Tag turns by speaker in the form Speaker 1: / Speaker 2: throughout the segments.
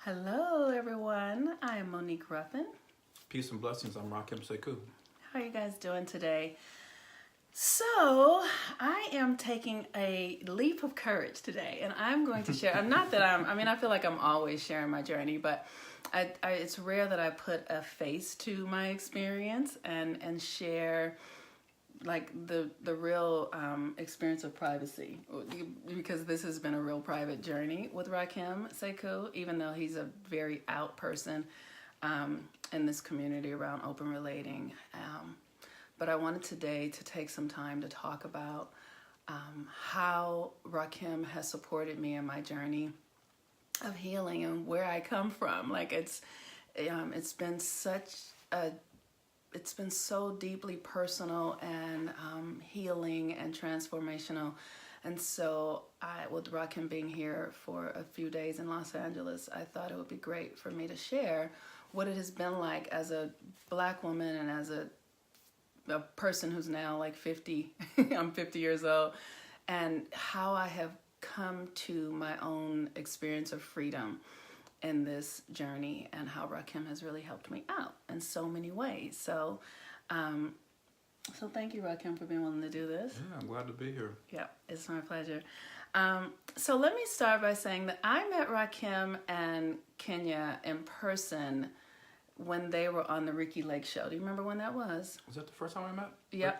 Speaker 1: Hello, everyone. I am Monique Ruffin.
Speaker 2: Peace and blessings. I'm Rakhem Seku.
Speaker 1: How are you guys doing today? So, I am taking a leap of courage today, and I'm going to share. I feel like I'm always sharing my journey, but it's rare that I put a face to my experience and share like the real experience of privacy, because this has been a real private journey with Rakhem Seku, even though he's a very out person in this community around open relating. But I wanted today to take some time to talk about how Rakhem has supported me in my journey of healing and where I come from. Like it's been it's been so deeply personal and healing and transformational. And so with Rakhem being here for a few days in Los Angeles, I thought it would be great for me to share what it has been like as a Black woman and as a person who's now like 50, I'm 50 years old, and how I have come to my own experience of freedom in this journey, and how Rakhem has really helped me out in so many ways. So thank you, Rakhem, for being willing to do this.
Speaker 2: Yeah, I'm glad to be here.
Speaker 1: Yeah, it's my pleasure. So let me start by saying that I met Rakhem and Kenya in person when they were on the Ricky Lake show. Do you remember when that was?
Speaker 2: Was that the first time we met?
Speaker 1: Yeah,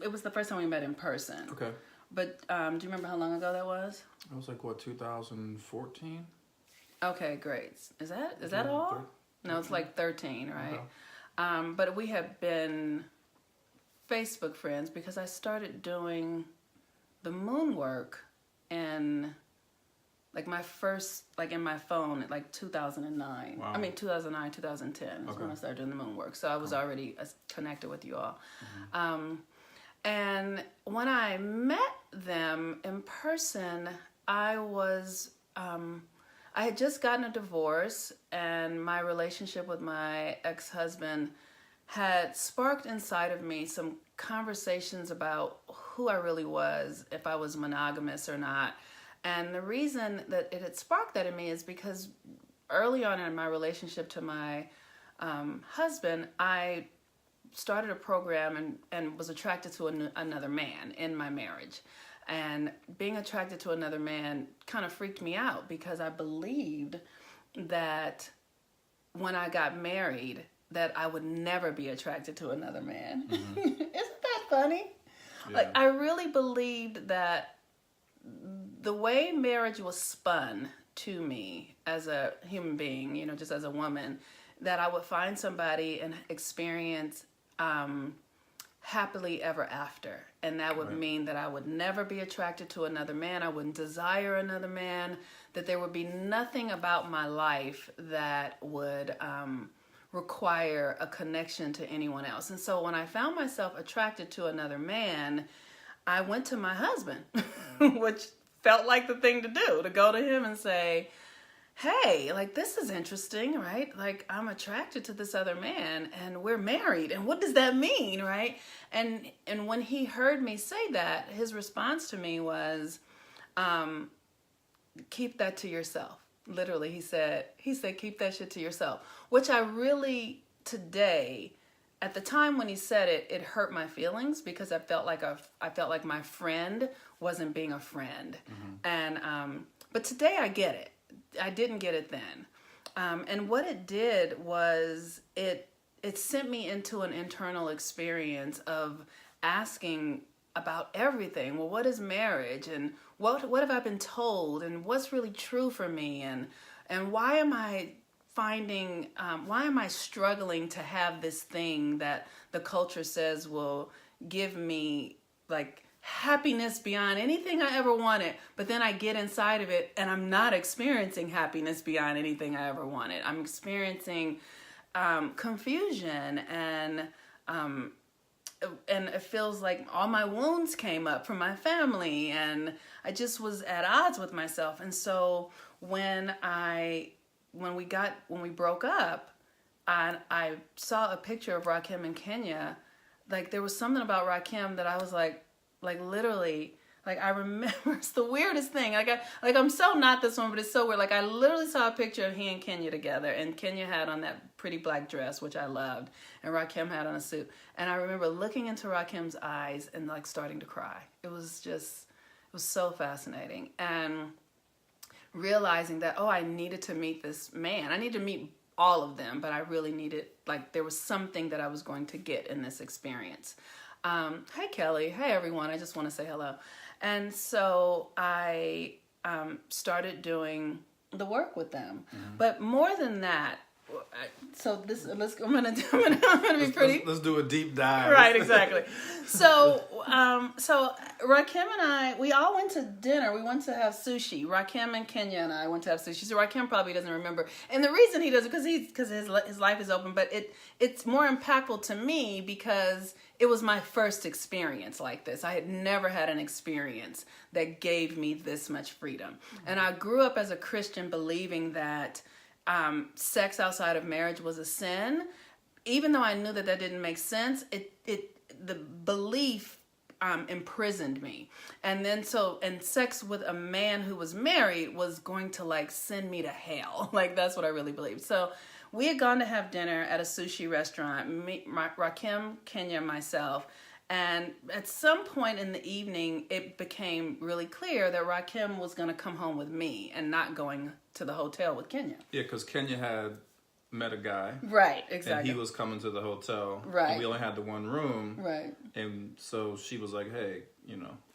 Speaker 1: it was the first time we met in person.
Speaker 2: Okay.
Speaker 1: But do you remember how long ago that was?
Speaker 2: It was like, what, 2014?
Speaker 1: Okay, great. Is that all? No, it's like 13, right? Okay. But we have been Facebook friends because I started doing the moon work in like my first, like in my phone at like 2009. Wow. 2009, 2010 is when I started doing the moon work. So I was already connected with you all. Mm-hmm. And when I met them in person, I had just gotten a divorce, and my relationship with my ex-husband had sparked inside of me some conversations about who I really was, if I was monogamous or not. And the reason that it had sparked that in me is because early on in my relationship to my husband, I started a program and was attracted to another man in my marriage. And being attracted to another man kind of freaked me out because I believed that when I got married that I would never be attracted to another man. Mm-hmm. Isn't that funny? Yeah. Like I really believed that the way marriage was spun to me as a human being, just as a woman, that I would find somebody and experience happily ever after. And that would mean that I would never be attracted to another man. I wouldn't desire another man, that there would be nothing about my life that would require a connection to anyone else. And so when I found myself attracted to another man, I went to my husband, which felt like the thing to do, to go to him and say, hey, like, this is interesting, right? Like, I'm attracted to this other man and we're married. And what does that mean, right? And when he heard me say that, his response to me was, keep that to yourself. Literally, he said, keep that shit to yourself, which I really today, at the time when he said it, it hurt my feelings because I felt like my friend wasn't being a friend. Mm-hmm. And, but today I get it. I didn't get it then. And what it did was it sent me into an internal experience of asking about everything. Well, what is marriage? And what have I been told? And what's really true for me? And why am I struggling to have this thing that the culture says will give me like happiness beyond anything I ever wanted, but then I get inside of it and I'm not experiencing happiness beyond anything I ever wanted. I'm experiencing confusion and it feels like all my wounds came up from my family and I just was at odds with myself. And so when we broke up, I saw a picture of Rakhem and Kenya. Like there was something about Rakhem that I was like literally, Like, I remember, it's the weirdest thing. I'm so not this one, but it's so weird. Like, I literally saw a picture of he and Kenya together, and Kenya had on that pretty black dress, which I loved, and Rakhem had on a suit. And I remember looking into Rakhem's eyes and, like, starting to cry. It was so fascinating. And realizing that, I needed to meet this man. I needed to meet all of them, but I really needed, like, there was something that I was going to get in this experience. Hey, Kelly. Hey, everyone. I just want to say hello. And so I started doing the work with them. Mm-hmm. But more than that, I'm gonna be pretty.
Speaker 2: Let's do a deep dive.
Speaker 1: Right, exactly. So Rakhem and I, we all went to dinner. We went to have sushi. Rakhem and Kenya and I went to have sushi. So Rakhem probably doesn't remember, and the reason he doesn't, because his life is open. But it's more impactful to me because it was my first experience like this. I had never had an experience that gave me this much freedom, and I grew up as a Christian believing that sex outside of marriage was a sin. Even though I knew that didn't make sense, the belief imprisoned me. And sex with a man who was married was going to, like, send me to hell. Like, that's what I really believed. So we had gone to have dinner at a sushi restaurant, Rakhem, Kenya, and myself. And at some point in the evening, it became really clear that Rakhem was going to come home with me and not going to the hotel with Kenya.
Speaker 2: Yeah, because Kenya had met a guy.
Speaker 1: Right, exactly.
Speaker 2: And he was coming to the hotel.
Speaker 1: Right.
Speaker 2: And we only had the one room.
Speaker 1: Right.
Speaker 2: And so she was like, hey,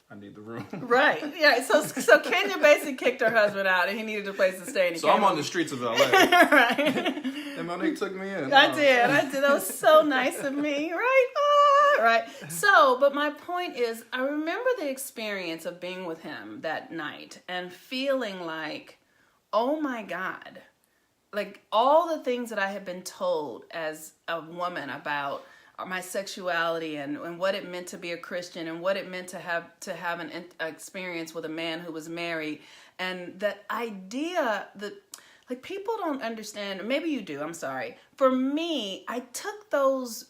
Speaker 2: I need the room.
Speaker 1: Right. Yeah. So Kenya basically kicked her husband out, and he needed a place to stay. And
Speaker 2: so I'm on the streets of LA.
Speaker 1: Right.
Speaker 2: And Monique took me in.
Speaker 1: I did. That was so nice of me. Right. Right. So, but my point is, I remember the experience of being with him that night and feeling like, oh my God, like all the things that I had been told as a woman about my sexuality and what it meant to be a Christian and what it meant to have an experience with a man who was married, and that idea that, like, people don't understand. Maybe you do. I'm sorry. For me, I took those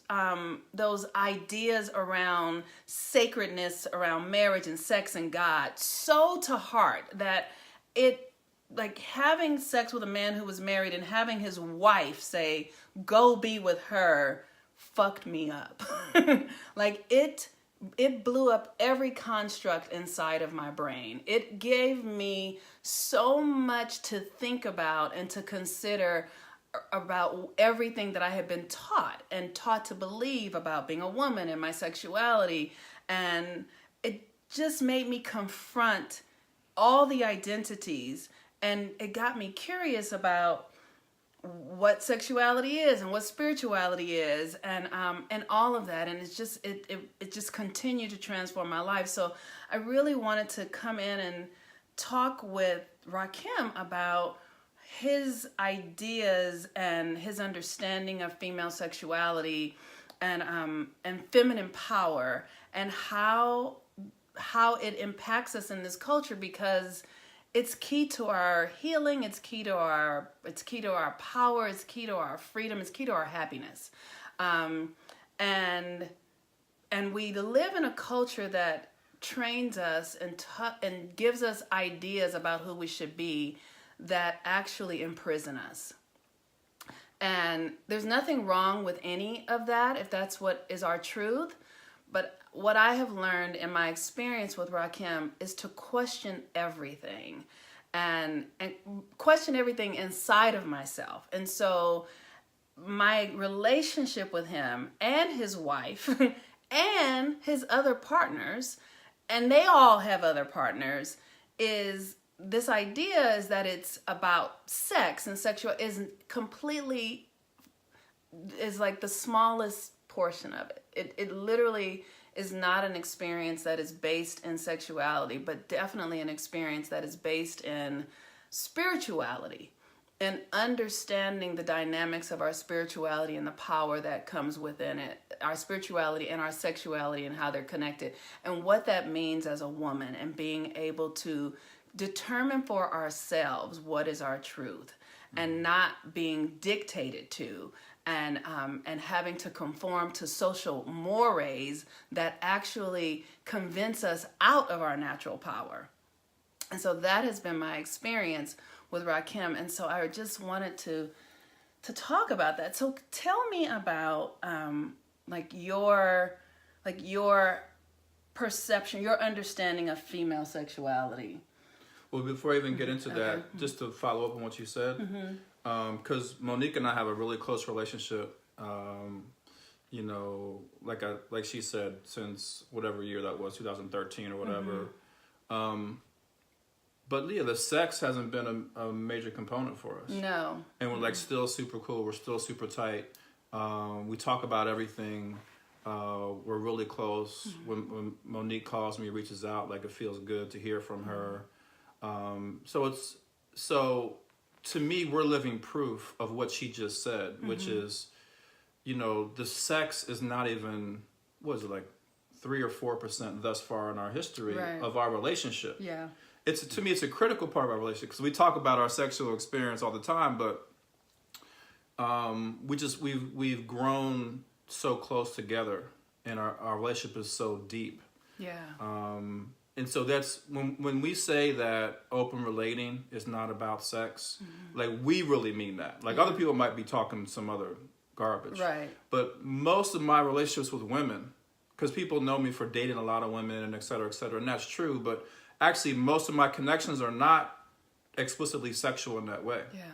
Speaker 1: ideas around sacredness, around marriage and sex and God, so to heart that it, like, having sex with a man who was married and having his wife say, "Go be with her," fucked me up. Like, it blew up every construct inside of my brain. It gave me so much to think about and to consider about everything that I had been taught to believe about being a woman and my sexuality. And it just made me confront all the identities, and it got me curious about what sexuality is and what spirituality is, and all of that. And it's just it just continued to transform my life. So I really wanted to come in and talk with Rakhem about his ideas and his understanding of female sexuality and feminine power, and how it impacts us in this culture, because it's key to our healing. It's key to our power. It's key to our freedom. It's key to our happiness. And we live in a culture that trains us and gives us ideas about who we should be that actually imprison us. And there's nothing wrong with any of that if that's what is our truth. But what I have learned in my experience with Rakhem is to question everything and question everything inside of myself. And so my relationship with him and his wife and his other partners, and they all have other partners, is this idea is that it's about sex, and sexual is like the smallest portion of it. It literally is not an experience that is based in sexuality, but definitely an experience that is based in spirituality and understanding the dynamics of our spirituality and the power that comes within it, our spirituality and our sexuality and how they're connected, and what that means as a woman, and being able to determine for ourselves what is our truth, and not being dictated to, and having to conform to social mores that actually convince us out of our natural power. And so that has been my experience with Rakhem. And so I just wanted to talk about that. So tell me about your perception, your understanding of female sexuality.
Speaker 2: Well, before I even get into that, just to follow up on what you said, because Monique and I have a really close relationship. You know, like she said, since whatever year that was, 2013 or whatever. But yeah, the sex hasn't been a major component for us.
Speaker 1: No.
Speaker 2: And we're like still super cool. We're still super tight. We talk about everything. We're really close. When Monique calls me, reaches out, like it feels good to hear from her. So to me, we're living proof of what she just said, which is, you know, the sex is not even, what is it, like 3 or 4% thus far in our history of our relationship.
Speaker 1: Yeah.
Speaker 2: To me, it's a critical part of our relationship, because we talk about our sexual experience all the time, but we've grown so close together, and our relationship is so deep.
Speaker 1: Yeah.
Speaker 2: And so that's when we say that open relating is not about sex, like we really mean that. Like other people might be talking some other garbage.
Speaker 1: Right.
Speaker 2: But most of my relationships with women, because people know me for dating a lot of women and et cetera, and that's true, but actually most of my connections are not explicitly sexual in that way.
Speaker 1: Yeah.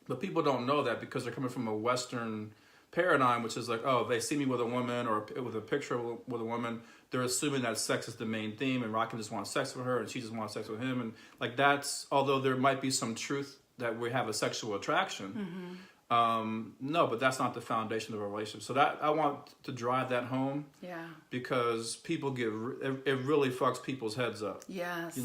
Speaker 2: But people don't know that because they're coming from a Western paradigm, which is like, oh, they see me with a woman or with a picture with a woman, they're assuming that sex is the main theme, and Rakhem just wants sex with her and she just wants sex with him. And like that's, although there might be some truth that we have a sexual attraction, no, but that's not the foundation of a relationship. So that I want to drive that home.
Speaker 1: Yeah.
Speaker 2: Because people it really fucks people's heads up.
Speaker 1: Yes.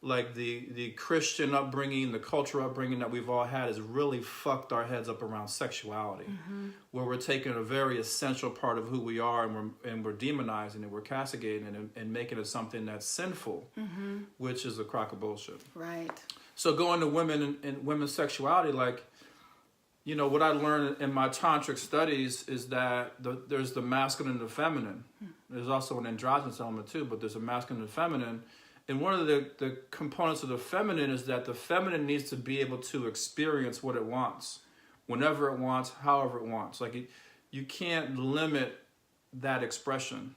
Speaker 2: Like the Christian upbringing, the cultural upbringing that we've all had has really fucked our heads up around sexuality, where we're taking a very essential part of who we are and we're demonizing it, we're castigating it, and making it something that's sinful, which is a crock of bullshit.
Speaker 1: Right.
Speaker 2: So going to women and women's sexuality, like, you know, what I learned in my tantric studies is that there's the masculine and the feminine. There's also an androgynous element too, but there's a masculine and feminine. And one of the components of the feminine is that the feminine needs to be able to experience what it wants, whenever it wants, however it wants. Like you can't limit that expression.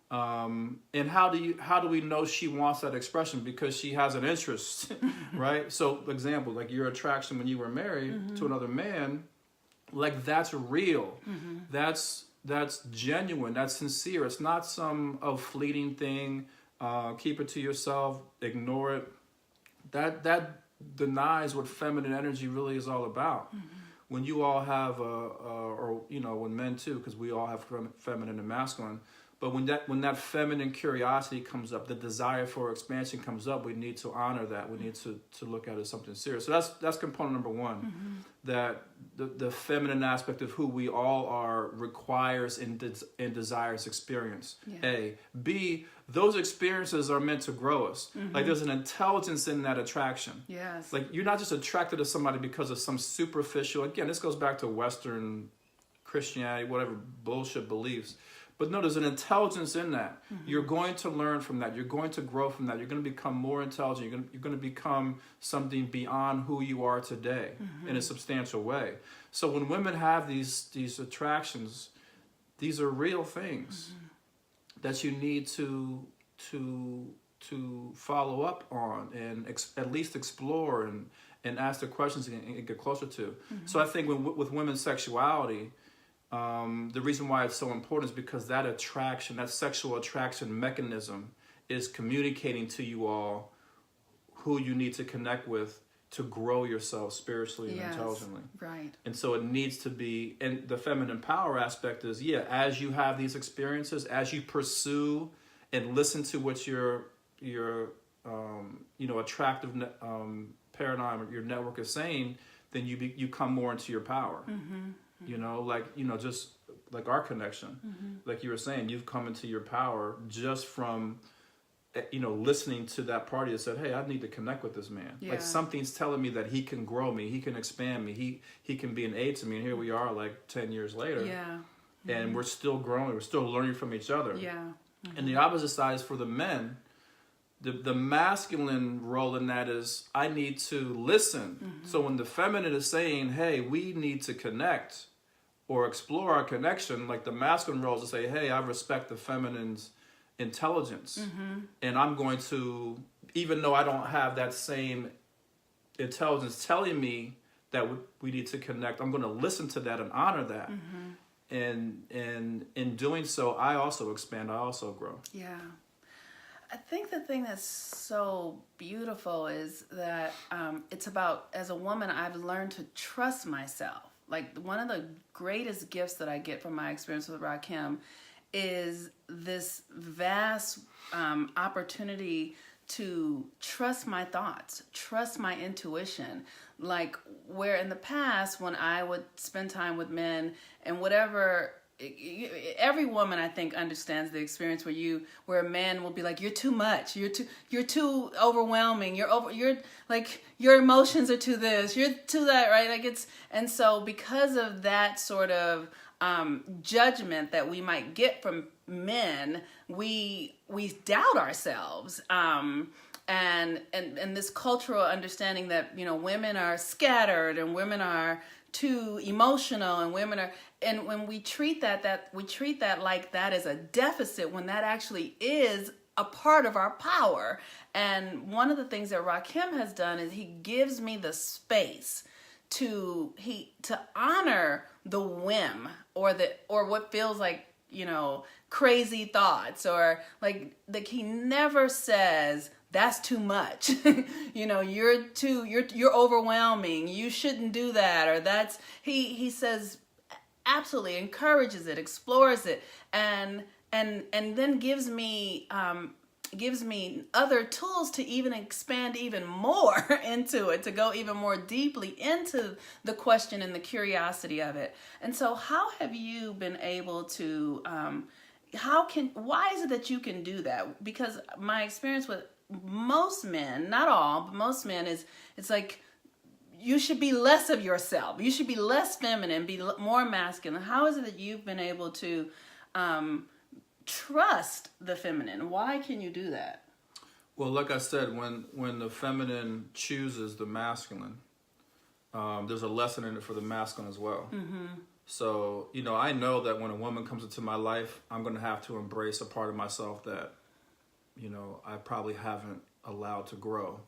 Speaker 2: And how do we know she wants that expression? Because she has an interest, right? So, example, like your attraction when you were married to another man, like that's real. That's genuine. That's sincere. It's not some fleeting thing. Keep it to yourself. Ignore it. That denies what feminine energy really is all about. When you all have or you know, when men too, because we all have feminine and masculine. But when that feminine curiosity comes up, the desire for expansion comes up, we need to honor that. We need to look at it as something serious. So that's component number one, that the feminine aspect of who we all are requires and desires experience.
Speaker 1: Yeah.
Speaker 2: A. B, those experiences are meant to grow us. Like there's an intelligence in that attraction.
Speaker 1: Yes.
Speaker 2: Like you're not just attracted to somebody because of some superficial, again, this goes back to Western Christianity, whatever bullshit beliefs. But no, there's an intelligence in that. You're going to learn from that. You're going to grow from that. You're going to become more intelligent. You're going to become something beyond who you are today in a substantial way. So when women have these attractions, these are real things that you need to follow up on and at least explore and ask the questions and get closer to. So I think with women's sexuality, the reason why it's so important is because that attraction, that sexual attraction mechanism is communicating to you all who you need to connect with to grow yourself spiritually and intelligently.
Speaker 1: Right.
Speaker 2: And so it needs to be, and the feminine power aspect is, as you have these experiences, as you pursue and listen to what your attractive paradigm or your network is saying, then you come more into your power. You know, just like our connection, like you were saying, you've come into your power just from listening to that party that said, hey, I need to connect with this man.
Speaker 1: Yeah.
Speaker 2: Like something's telling me that he can grow me, he can expand me, he can be an aid to me. And here we are like 10 years later.
Speaker 1: Yeah.
Speaker 2: And we're still growing, we're still learning from each other.
Speaker 1: Yeah.
Speaker 2: And the opposite side is for the men. The masculine role in that is I need to listen. So when the feminine is saying, hey, we need to connect or explore our connection, like the masculine role is to say, hey, I respect the feminine's intelligence. And I'm going to, even though I don't have that same intelligence telling me that we need to connect, I'm going to listen to that and honor that. And in doing so, I also expand, I also grow.
Speaker 1: Yeah. I think the thing that's so beautiful is that it's about, as a woman, I've learned to trust myself. Like one of the greatest gifts that I get from my experience with Rakhem is this vast opportunity to trust my thoughts, trust my intuition. Like where in the past, when I would spend time with men and whatever, every woman I think understands the experience where a man will be like, you're too much, you're too overwhelming, you're like, your emotions are to this, you're to that, right? Like and so because of that sort of judgment that we might get from men, we doubt ourselves. And this cultural understanding that, women are scattered and women are too emotional and women are, and when we treat that like that is a deficit when that actually is a part of our power. And one of the things that Rakhem has done is he gives me the space to honor the whim or what feels like, crazy thoughts, or like he never says that's too much. You're overwhelming. You shouldn't do that. Or that's, he says, absolutely encourages it, explores it, and then gives me other tools to even expand even more into it, to go even more deeply into the question and the curiosity of it. And so how have you been able to, why is it that you can do that? Because my experience with most men, not all, but most men it's like, you should be less of yourself. You should be less feminine, be more masculine. How is it that you've been able to trust the feminine? Why can you do that?
Speaker 2: Well, like I said, when the feminine chooses the masculine, there's a lesson in it for the masculine as well. So, I know that when a woman comes into my life, I'm going to have to embrace a part of myself that, I probably haven't allowed to grow.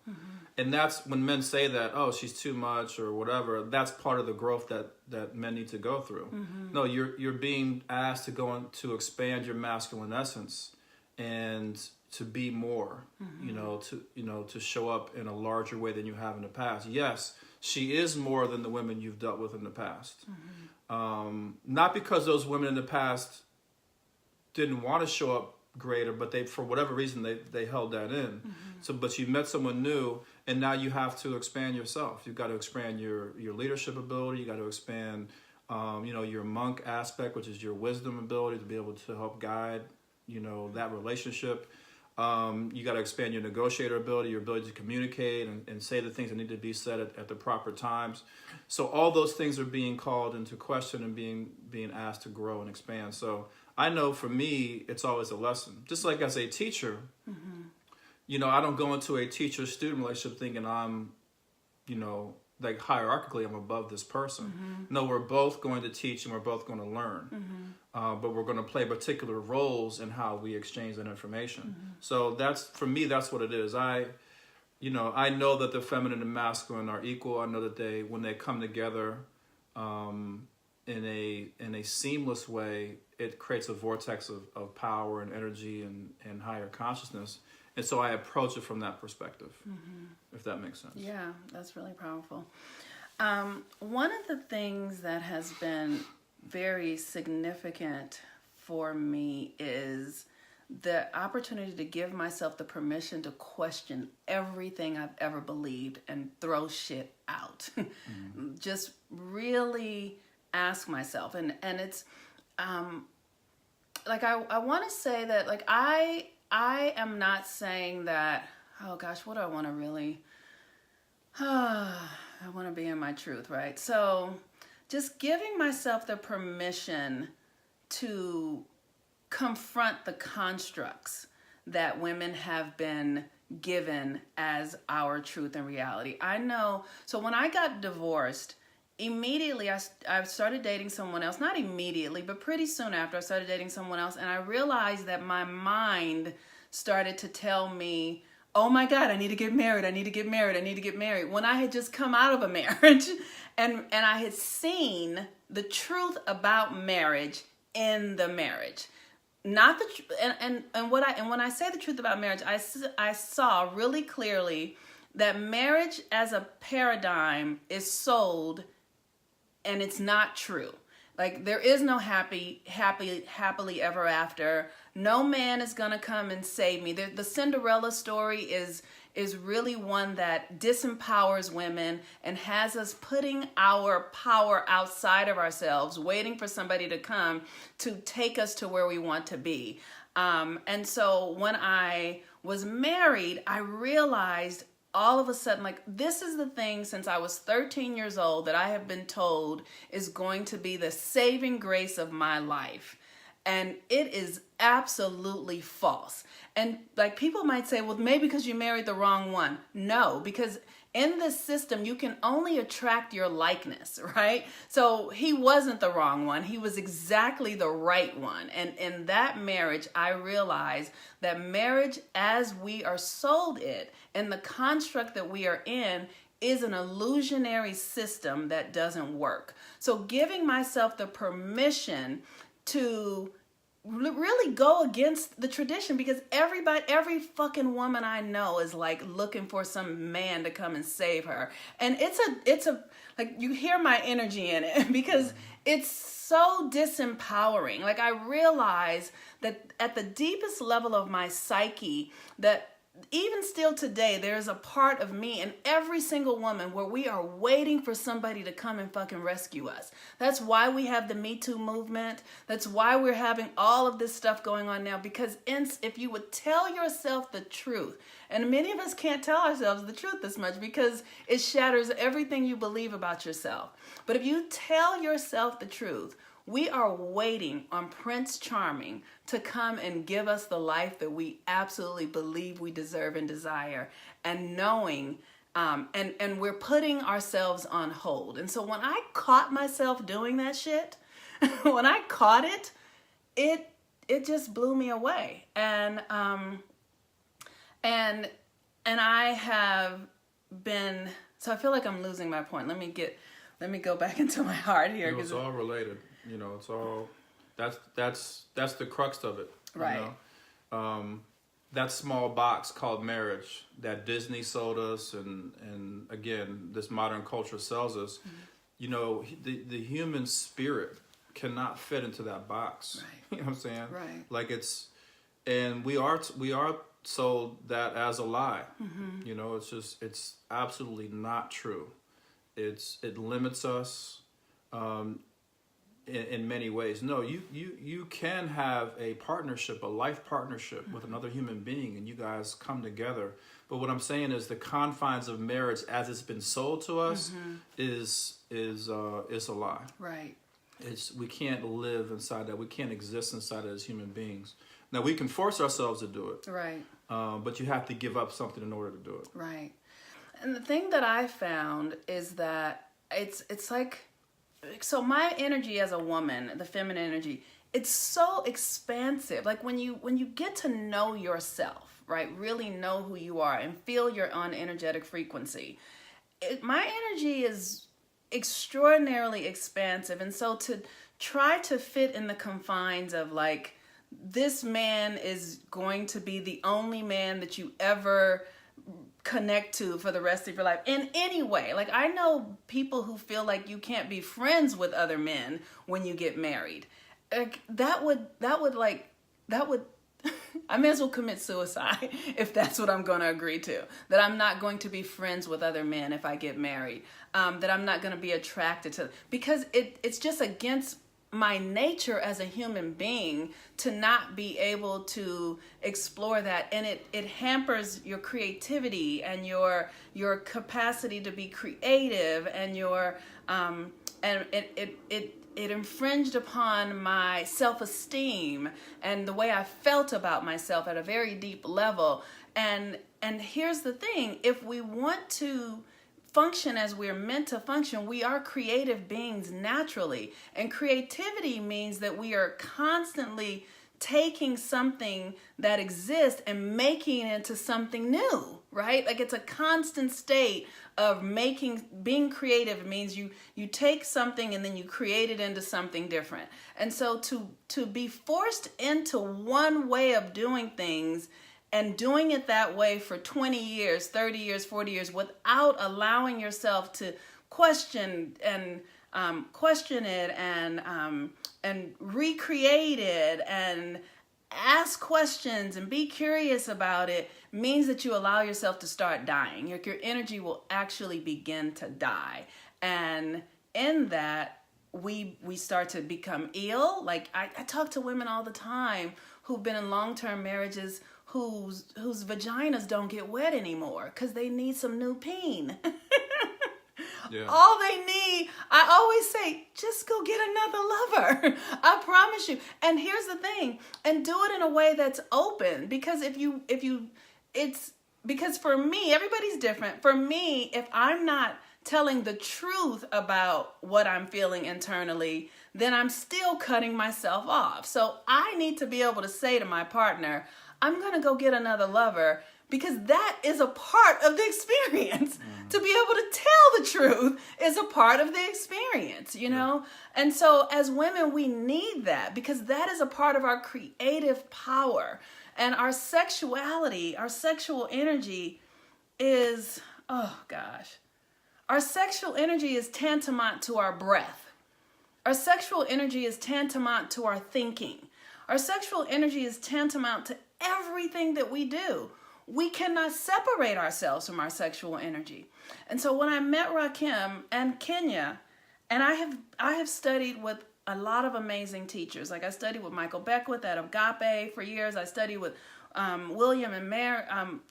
Speaker 2: And that's when men say that, oh, she's too much or whatever, that's part of the growth that men need to go through. No, you're being asked to go on to expand your masculine essence and to be more, to show up in a larger way than you have in the past. Yes, she is more than the women you've dealt with in the past. Not because those women in the past didn't want to show up greater, but they, for whatever reason, they held that in. So, but you met someone new, and now you have to expand yourself. You've got to expand your leadership ability. You got to expand, your monk aspect, which is your wisdom ability to be able to help guide, that relationship. You got to expand your negotiator ability, your ability to communicate and say the things that need to be said at the proper times. So all those things are being called into question and being asked to grow and expand. So I know for me, it's always a lesson. Just like as a teacher, I don't go into a teacher-student relationship thinking I'm, like hierarchically I'm above this person. No, we're both going to teach and we're both going to learn. But we're going to play particular roles in how we exchange that information. So for me, that's what it is. I know that the feminine and masculine are equal. I know that when they come together in a seamless way, it creates a vortex of power and energy and higher consciousness. And so I approach it from that perspective, if that makes sense.
Speaker 1: Yeah, that's really powerful. One of the things that has been very significant for me is the opportunity to give myself the permission to question everything I've ever believed and throw shit out. Just really ask myself. And it's like I want to say that like I I am not saying that, oh gosh, what do I want to really, I want to be in my truth, right? So just giving myself the permission to confront the constructs that women have been given as our truth and reality. I know, so when I got divorced, immediately I started dating someone else. Not immediately, but pretty soon after I started dating someone else, and I realized that my mind started to tell me, oh my God, I need to get married, I need to get married, I need to get married, when I had just come out of a marriage and I had seen the truth about marriage in the marriage. Not the and when I say the truth about marriage, I saw really clearly that marriage as a paradigm is sold, and it's not true. Like, there is no happily ever after. No man is gonna come and save me. The Cinderella story is really one that disempowers women and has us putting our power outside of ourselves, waiting for somebody to come to take us to where we want to be. And so when I was married, I realized all of a sudden, like, this is the thing since I was 13 years old that I have been told is going to be the saving grace of my life. And it is absolutely false. And like, people might say, well, maybe because you married the wrong one. No, because in this system, you can only attract your likeness, right? So he wasn't the wrong one. He was exactly the right one. And in that marriage, I realized that marriage, as we are sold it, and the construct that we are in, is an illusionary system that doesn't work. So giving myself the permission to really go against the tradition, because every fucking woman I know is like looking for some man to come and save her. And it's a like, you hear my energy in it because it's so disempowering. Like, I realize that at the deepest level of my psyche, that even still today, there's a part of me and every single woman where we are waiting for somebody to come and fucking rescue us. That's why we have the Me Too movement. That's why we're having all of this stuff going on now. Because if you would tell yourself the truth, and many of us can't tell ourselves the truth this much because it shatters everything you believe about yourself. But if you tell yourself the truth, we are waiting on Prince Charming to come and give us the life that we absolutely believe we deserve and desire, and knowing, and we're putting ourselves on hold. And so when I caught myself doing that shit, when I caught it, it just blew me away. And I have been, so I feel like I'm losing my point. Let me go back into my heart here.
Speaker 2: It's all related. You know, it's all, that's the crux of it.
Speaker 1: Right.
Speaker 2: You know? That small box called marriage that Disney sold us, and again, this modern culture sells us. Mm-hmm. You know, the human spirit cannot fit into that box.
Speaker 1: Right.
Speaker 2: You know what I'm saying?
Speaker 1: Right.
Speaker 2: Like, and we are sold that as a lie. Mm-hmm. You know, it's absolutely not true. It limits us. In many ways. No, you can have a partnership, a life partnership with another human being, and you guys come together. But what I'm saying is the confines of marriage as it's been sold to us is a lie.
Speaker 1: Right.
Speaker 2: We can't live inside that. We can't exist inside it as human beings. Now, we can force ourselves to do it.
Speaker 1: Right.
Speaker 2: But you have to give up something in order to do it.
Speaker 1: Right. And the thing that I found is that it's like, so my energy as a woman, the feminine energy, it's so expansive. Like, when you get to know yourself, right, really know who you are and feel your own energetic frequency, my energy is extraordinarily expansive. And so to try to fit in the confines of, like, this man is going to be the only man that you ever connect to for the rest of your life in any way. Like, I know people who feel like you can't be friends with other men when you get married. Like, that would I may as well commit suicide if that's what I'm going to agree to. That I'm not going to be friends with other men if I get married. That I'm not going to be attracted to, because it's just against my nature as a human being to not be able to explore that, and it hampers your creativity and your capacity to be creative, and and it infringed upon my self-esteem and the way I felt about myself at a very deep level. And here's the thing, if we want to function as we're meant to function, we are creative beings naturally. And creativity means that we are constantly taking something that exists and making it into something new, right? Like it's a constant state of being creative. It means you take something and then you create it into something different. And so to be forced into one way of doing things and doing it that way for 20 years, 30 years, 40 years, without allowing yourself to question it and recreate it and ask questions and be curious about it, means that you allow yourself to start dying. Your energy will actually begin to die. And in that, we start to become ill. Like I talk to women all the time who've been in long-term marriages whose vaginas don't get wet anymore because they need some new peen.
Speaker 2: Yeah.
Speaker 1: All they need, I always say, just go get another lover. I promise you. And here's the thing, and do it in a way that's open, because because for me, everybody's different. For me, if I'm not telling the truth about what I'm feeling internally, then I'm still cutting myself off. So I need to be able to say to my partner, I'm going to go get another lover, because that is a part of the experience. To be able to tell the truth is a part of the experience, you know? And so as women, we need that, because that is a part of our creative power. And our sexuality, our sexual energy is, oh gosh, our sexual energy is tantamount to our breath. Our sexual energy is tantamount to our thinking. Our sexual energy is tantamount to everything that we do. We cannot separate ourselves from our sexual energy. And so when I met Rakhem and Kenya, and I have studied with a lot of amazing teachers. Like I studied with Michael Beckwith at Agape for years. I studied with William and Mary,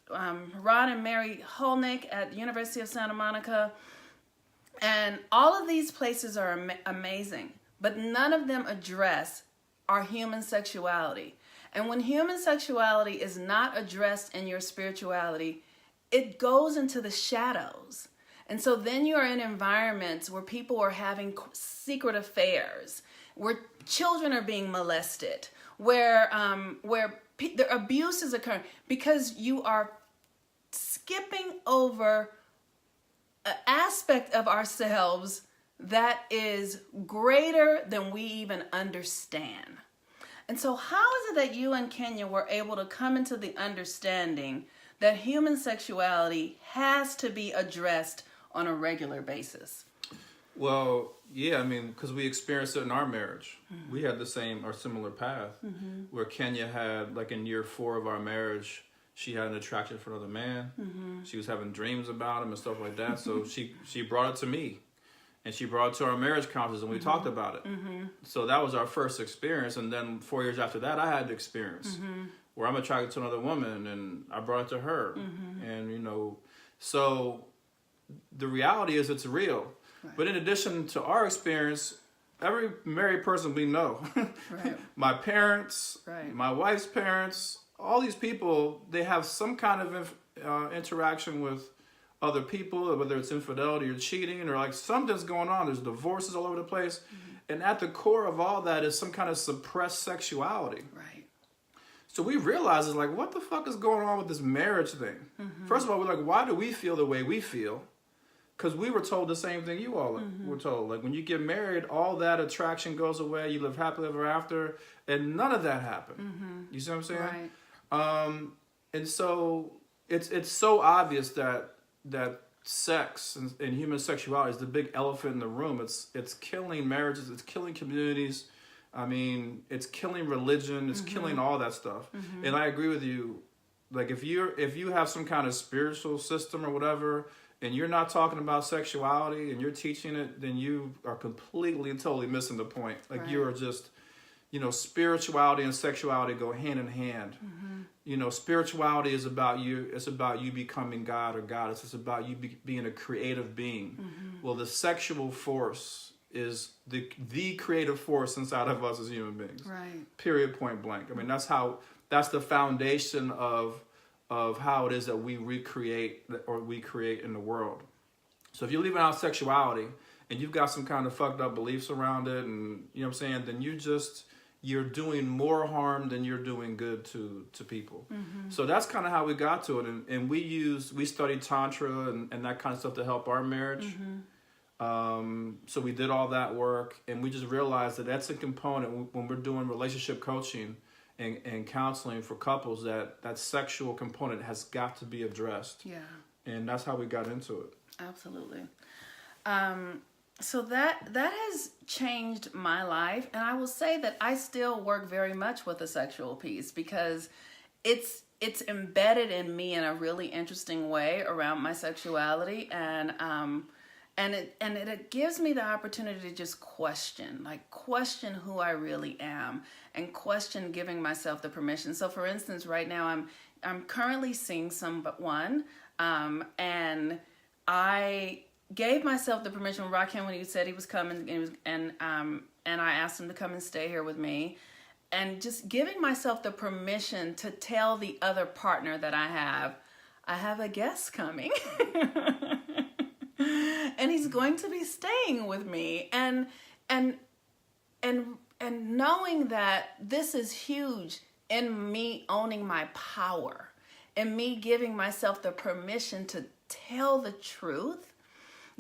Speaker 1: Ron and Mary Holnick at the University of Santa Monica. And all of these places are amazing, but none of them address our human sexuality. And when human sexuality is not addressed in your spirituality, it goes into the shadows. And so then you are in environments where people are having secret affairs, where children are being molested, where the abuse is occurring, because you are skipping over an aspect of ourselves that is greater than we even understand. And so how is it that you and Kenya were able to come into the understanding that human sexuality has to be addressed on a regular basis?
Speaker 2: Well, yeah, I mean, because we experienced it in our marriage. Mm-hmm. We had the same or similar path, where Kenya had, like in year 4 of our marriage, she had an attraction for another man. Mm-hmm. She was having dreams about him and stuff like that. So she brought it to me. And she brought it to our marriage conference, and we talked about it. Mm-hmm. So that was our first experience. And then 4 years after that, I had the experience where I'm attracted to another woman, and I brought it to her. Mm-hmm. And, you know, so the reality is it's real. Right. But in addition to our experience, every married person we know, right. My parents, right. My wife's parents, all these people, they have some kind of interaction with other people, whether it's infidelity or cheating or like something's going on. There's divorces all over the place. Mm-hmm. And at the core of all that is some kind of suppressed sexuality. Right. So we realize, it's like, what the fuck is going on with this marriage thing? Mm-hmm. First of all, we're like, why do we feel the way we feel? Because we were told the same thing you all were told. Like, when you get married, all that attraction goes away. You live happily ever after. And none of that happened. Mm-hmm. You see what I'm saying? Right. And so it's so obvious that sex and human sexuality is the big elephant in the room. It's killing marriages. It's killing communities. I mean, it's killing religion. It's killing all that stuff. Mm-hmm. And I agree with you. Like, if you have some kind of spiritual system or whatever, and you're not talking about sexuality and you're teaching it, then you are completely and totally missing the point. Like
Speaker 1: Right.
Speaker 2: you are just, spirituality and sexuality go hand in hand. Spirituality is about you. It's about you becoming God or goddess. It's about you being a creative being. Well, the sexual force is the creative force inside of us as human beings.
Speaker 1: Right.
Speaker 2: Period, point blank. I mean, that's the foundation of how it is that we recreate or we create in the world. So if you're leaving out sexuality and you've got some kind of fucked up beliefs around it, and you know what I'm saying, then you're doing more harm than you're doing good to people. So that's kind of how we got to it. And we studied Tantra and that kind of stuff to help our marriage. So we did all that work, and we just realized that that's a component when we're doing relationship coaching and counseling for couples, that sexual component has got to be addressed.
Speaker 1: Yeah.
Speaker 2: And that's how we got into it.
Speaker 1: Absolutely. So that has changed my life, and I will say that I still work very much with the sexual piece because it's embedded in me in a really interesting way around my sexuality, and it gives me the opportunity to just question who I really am, and question giving myself the permission. So for instance, right now I'm currently seeing someone, and I gave myself the permission with Rakhem when he said he was coming, and I asked him to come and stay here with me, and just giving myself the permission to tell the other partner that I have a guest coming. And he's going to be staying with me, and knowing that this is huge in me owning my power, and me giving myself the permission to tell the truth,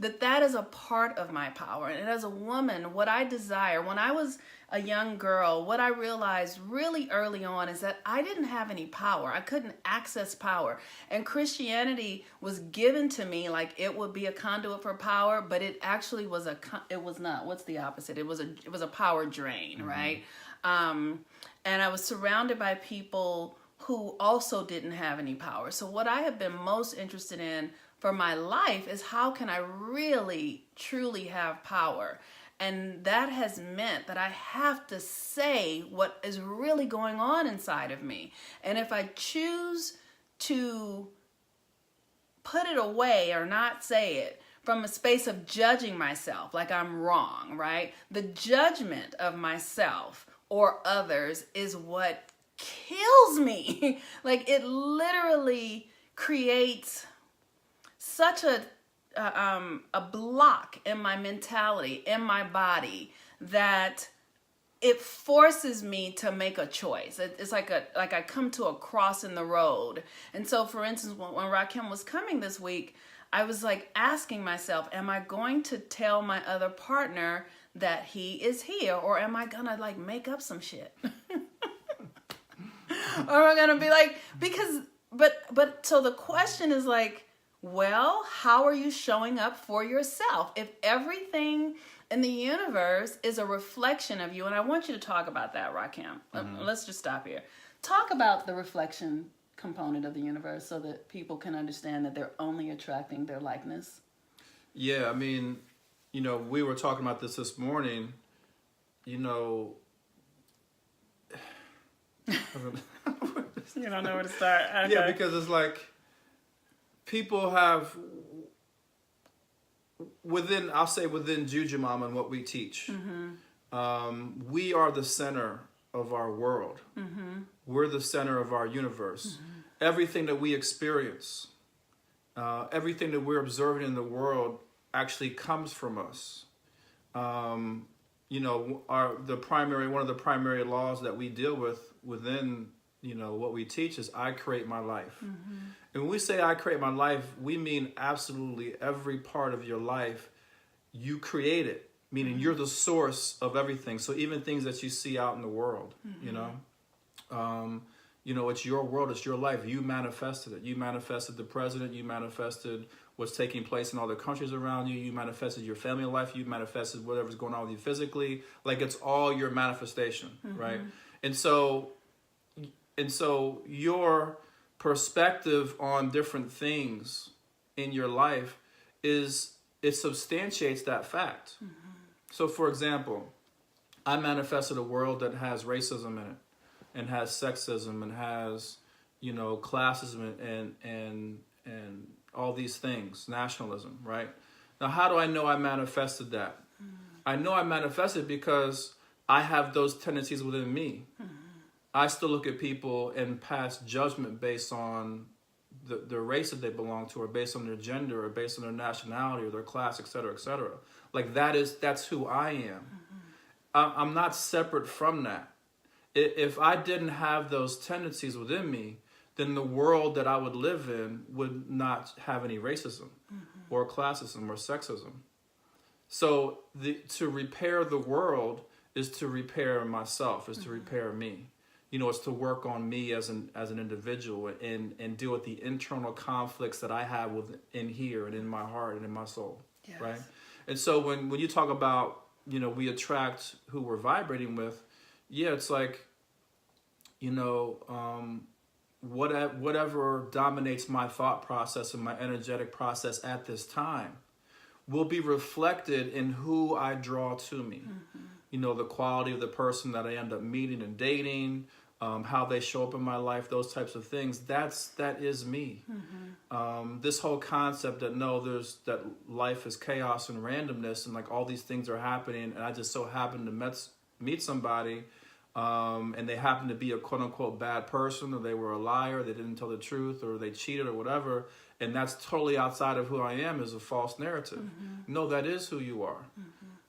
Speaker 1: that is a part of my power. And as a woman, what I desire, when I was a young girl, what I realized really early on is that I didn't have any power. I couldn't access power. And Christianity was given to me like it would be a conduit for power, but it actually was it was not. What's the opposite? It was a power drain, right? And I was surrounded by people who also didn't have any power. So what I have been most interested in for my life is how can I really, truly have power? And that has meant that I have to say what is really going on inside of me. And if I choose to put it away or not say it from a space of judging myself, like I'm wrong, right? The judgment of myself or others is what kills me. Like it literally creates such a block in my mentality, in my body, that it forces me to make a choice. It's like I come to a cross in the road. And so, for instance, when Rakhem was coming this week, I was like asking myself, am I going to tell my other partner that he is here, or am I gonna like make up some shit? Or am I gonna be like, but so the question is like, well, how are you showing up for yourself? If everything in the universe is a reflection of you, and I want you to talk about that, Rakhem. Let's just stop here. Talk about the reflection component of the universe so that people can understand that they're only attracting their likeness.
Speaker 2: Yeah, I mean, we were talking about this morning, You don't know where to start. Okay. Yeah, because it's like people have within Jujumam and what we teach, we are the center of our world. We're the center of our universe. Everything that we experience, everything that we're observing in the world actually comes from us. One of the primary laws that we deal with within what we teach is I create my life. And when we say I create my life, we mean absolutely every part of your life you create it, meaning you're the source of everything. So even things that you see out in the world, it's your world, it's your life. You manifested it. You manifested the president. You manifested what's taking place in all the countries around you. You manifested your family life. You manifested whatever's going on with you physically. Like it's all your manifestation, right? And so your perspective on different things in your life is it substantiates that fact. So, for example, I manifested a world that has racism in it, and has sexism, and has, classism, and all these things, nationalism, right? Now, how do I know I manifested that? I know I manifested because I have those tendencies within me. I still look at people and pass judgment based on the race that they belong to, or based on their gender, or based on their nationality, or their class, et cetera, et cetera. Like that's who I am. I'm not separate from that. If I didn't have those tendencies within me, then the world that I would live in would not have any racism or classism or sexism. So to repair the world is to repair myself, is to repair me. It's to work on me as an individual, and deal with the internal conflicts that I have within here and in my heart and in my soul, yes. Right? And so when you talk about, we attract who we're vibrating with, yeah, it's like, whatever dominates my thought process and my energetic process at this time will be reflected in who I draw to me. The quality of the person that I end up meeting and dating, how they show up in my life, those types of things. That is me. This whole concept that life is chaos and randomness, and like all these things are happening, and I just so happen to meet somebody, and they happen to be a quote unquote bad person, or they were a liar, they didn't tell the truth, or they cheated, or whatever, and that's totally outside of who I am, is a false narrative. No, that is who you are.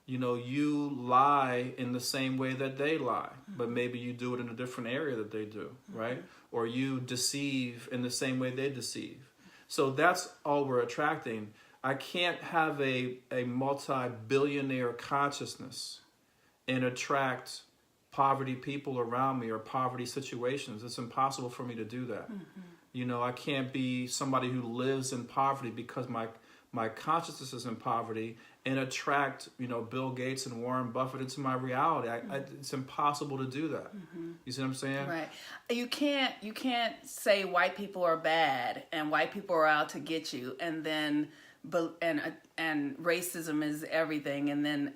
Speaker 2: You lie in the same way that they lie, but maybe you do it in a different area that they do, right? Or you deceive in the same way they deceive. So that's all we're attracting. I can't have a multi-billionaire consciousness and attract poverty people around me, or poverty situations. It's impossible for me to do that. I can't be somebody who lives in poverty because my consciousness is in poverty, and attract, Bill Gates and Warren Buffett into my reality. It's impossible to do that. You see what I'm saying?
Speaker 1: Right. You can't say white people are bad and white people are out to get you, and then and racism is everything, and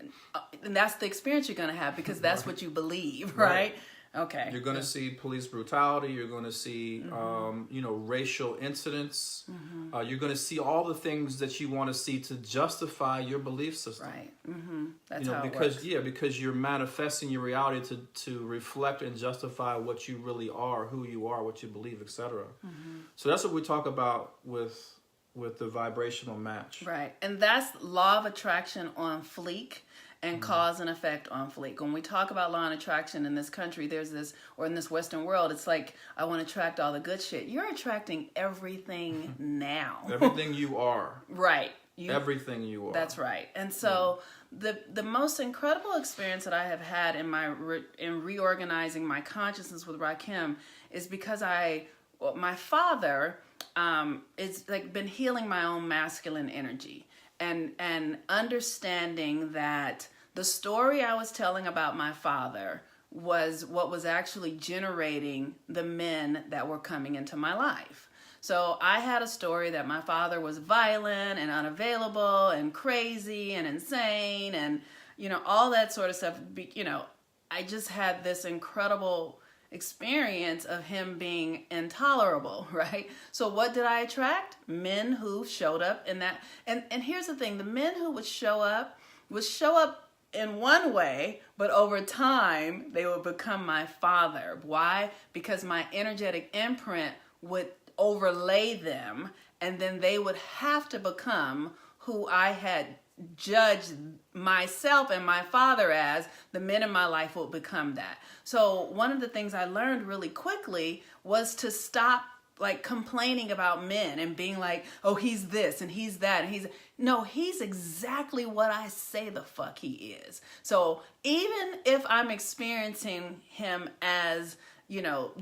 Speaker 1: that's the experience you're going to have, because that's what you believe, right? Okay.
Speaker 2: You're going to see police brutality. You're going to see, racial incidents. You're going to see all the things that you want to see to justify your belief system.
Speaker 1: Right. That's how it works.
Speaker 2: Because you're manifesting your reality to reflect and justify what you really are, who you are, what you believe, etc. So that's what we talk about with the vibrational match.
Speaker 1: Right. And that's law of attraction on fleek. And cause and effect on fleek. When we talk about law and attraction in this country, there's this, or in this Western world, it's like, I want to attract all the good shit. You're attracting everything now.
Speaker 2: Everything you are.
Speaker 1: Right.
Speaker 2: Everything you are.
Speaker 1: That's right. And so the most incredible experience that I have had in reorganizing my consciousness with Rakhem is because my father is like been healing my own masculine energy, and understanding that the story I was telling about my father was what was actually generating the men that were coming into my life. So I had a story that my father was violent and unavailable and crazy and insane and, all that sort of stuff. I just had this incredible experience of him being intolerable, right? So what did I attract? Men who showed up in that. And here's the thing, the men who would show up in one way, but over time they would become my father. Why? Because my energetic imprint would overlay them, and then they would have to become who I had judged myself and my father as. The men in my life will become that. So one of the things I learned really quickly was to stop like complaining about men and being like, oh, he's this and he's that and he's exactly what I say the fuck he is. So even if I'm experiencing him as,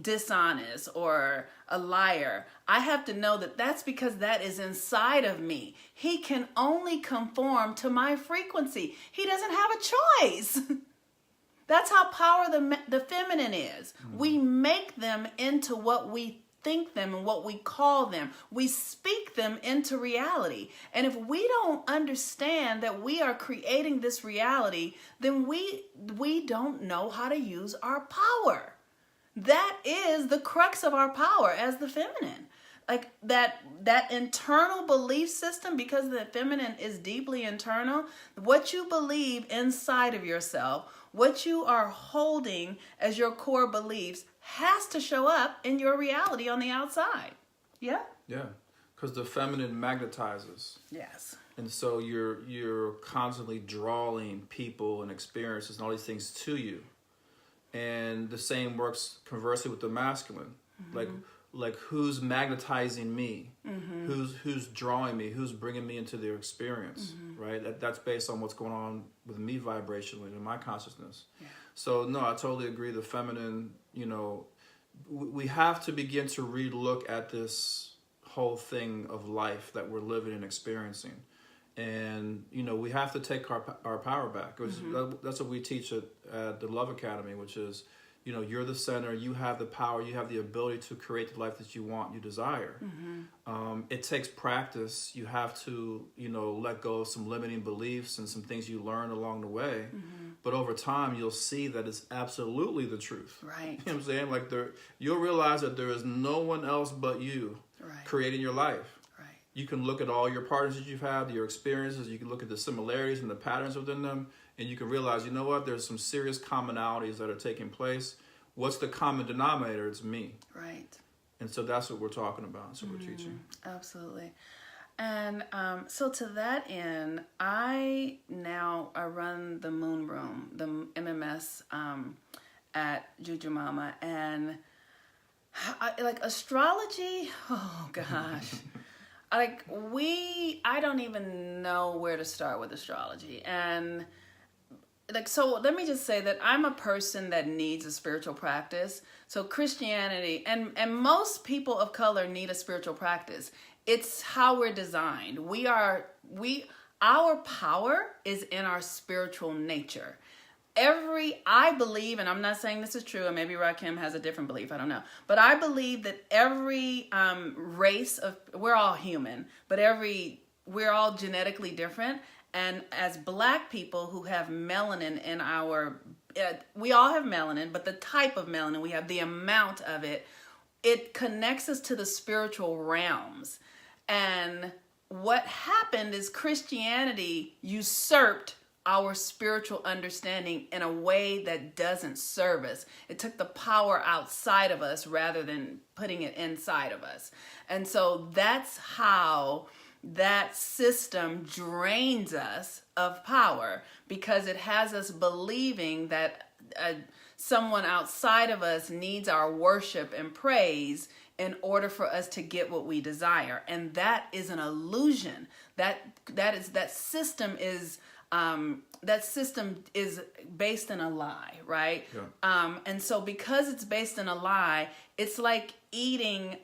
Speaker 1: dishonest or a liar, I have to know that that's because that is inside of me. He can only conform to my frequency. He doesn't have a choice. That's how powerful the feminine is. We make them into what we think them and what we call them. We speak them into reality. And if we don't understand that we are creating this reality, then we don't know how to use our power. That is the crux of our power as the feminine. Like that internal belief system, because the feminine is deeply internal, what you believe inside of yourself, what you are holding as your core beliefs has to show up in your reality on the outside. Yeah?
Speaker 2: Yeah, because the feminine magnetizes.
Speaker 1: Yes.
Speaker 2: And so you're constantly drawing people and experiences and all these things to you. And the same works conversely with the masculine. Like who's magnetizing me? Who's drawing me? Who's bringing me into their experience, right? That's based on what's going on with me vibrationally in my consciousness. Yeah. So no, I totally agree. The feminine, we have to begin to relook at this whole thing of life that we're living and experiencing. And, we have to take our power back. That's what we teach at the Love Academy, which is, you're the center, you have the power, you have the ability to create the life that you want, you desire. It takes practice. You have to, let go of some limiting beliefs and some things you learn along the way. But over time, you'll see that it's absolutely the truth.
Speaker 1: Right.
Speaker 2: You know what I'm saying? Like you'll realize that there is no one else but you creating your life. You can look at all your partners that you've had, your experiences. You can look at the similarities and the patterns within them. And you can realize, there's some serious commonalities that are taking place. What's the common denominator? It's me.
Speaker 1: Right.
Speaker 2: And so that's what we're talking about. That's what we're teaching.
Speaker 1: Absolutely. And so to that end, I run the Moon Room, the MMS at Juju Mama. And astrology, oh gosh. I don't even know where to start with astrology. And so let me just say that I'm a person that needs a spiritual practice. So Christianity and most people of color need a spiritual practice. It's how we're designed. Our power is in our spiritual nature. I believe, and I'm not saying this is true, and maybe Rakhem has a different belief, I don't know. But I believe that every race we're all human, but we're all genetically different. And as Black people who have melanin in we all have melanin, but the type of melanin we have, the amount of it connects us to the spiritual realms. And what happened is Christianity usurped our spiritual understanding in a way that doesn't serve us. It took the power outside of us rather than putting it inside of us. And so that's how that system drains us of power, because it has us believing that someone outside of us needs our worship and praise in order for us to get what we desire. And that is an illusion. That system is based in a lie, right? Yeah. And so because it's based in a lie, it's like eating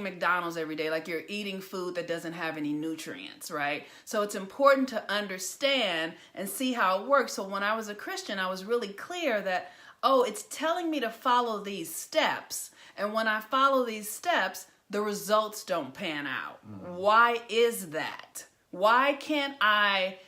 Speaker 1: McDonald's every day, like you're eating food that doesn't have any nutrients, right? So it's important to understand and see how it works. So when I was a Christian, I was really clear that, it's telling me to follow these steps. And when I follow these steps, the results don't pan out. Why is that? Why can't I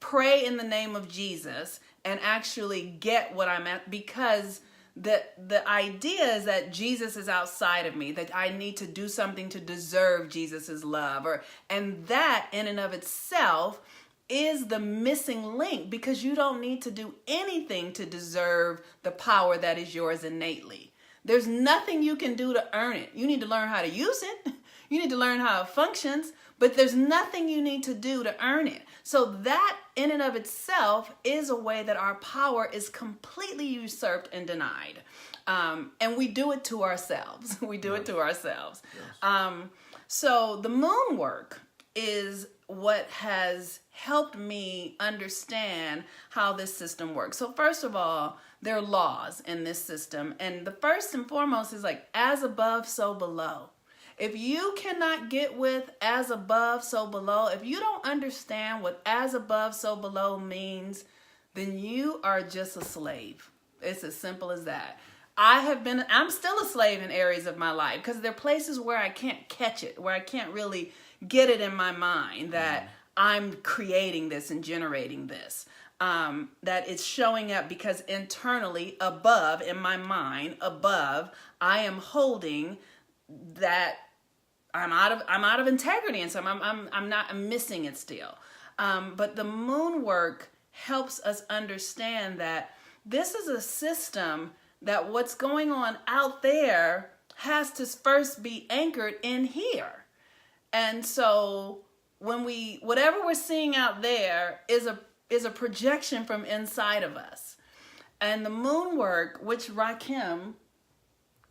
Speaker 1: pray in the name of Jesus and actually get what I'm at? Because the idea is that Jesus is outside of me, that I need to do something to deserve Jesus's love, and that in and of itself is the missing link, because you don't need to do anything to deserve the power that is yours innately. There's nothing you can do to earn it. You need to learn how to use it. You need to learn how it functions, but there's nothing you need to do to earn it. So that in and of itself is a way that our power is completely usurped and denied. And we do it to ourselves. Yes. So the moon work is what has helped me understand how this system works. So first of all, there are laws in this system. And the first and foremost is as above, so below. If you cannot get with as above, so below, if you don't understand what as above, so below means, then you are just a slave. It's as simple as that. I'm still a slave in areas of my life because there are places where I can't catch it, where I can't really get it in my mind that I'm creating this and generating this. That it's showing up because internally, above, in my mind, above, I am holding that I'm out of integrity, and so I'm missing it still. But the moon work helps us understand that this is a system that what's going on out there has to first be anchored in here. And so whatever we're seeing out there is a projection from inside of us. And the moon work, which Rakhem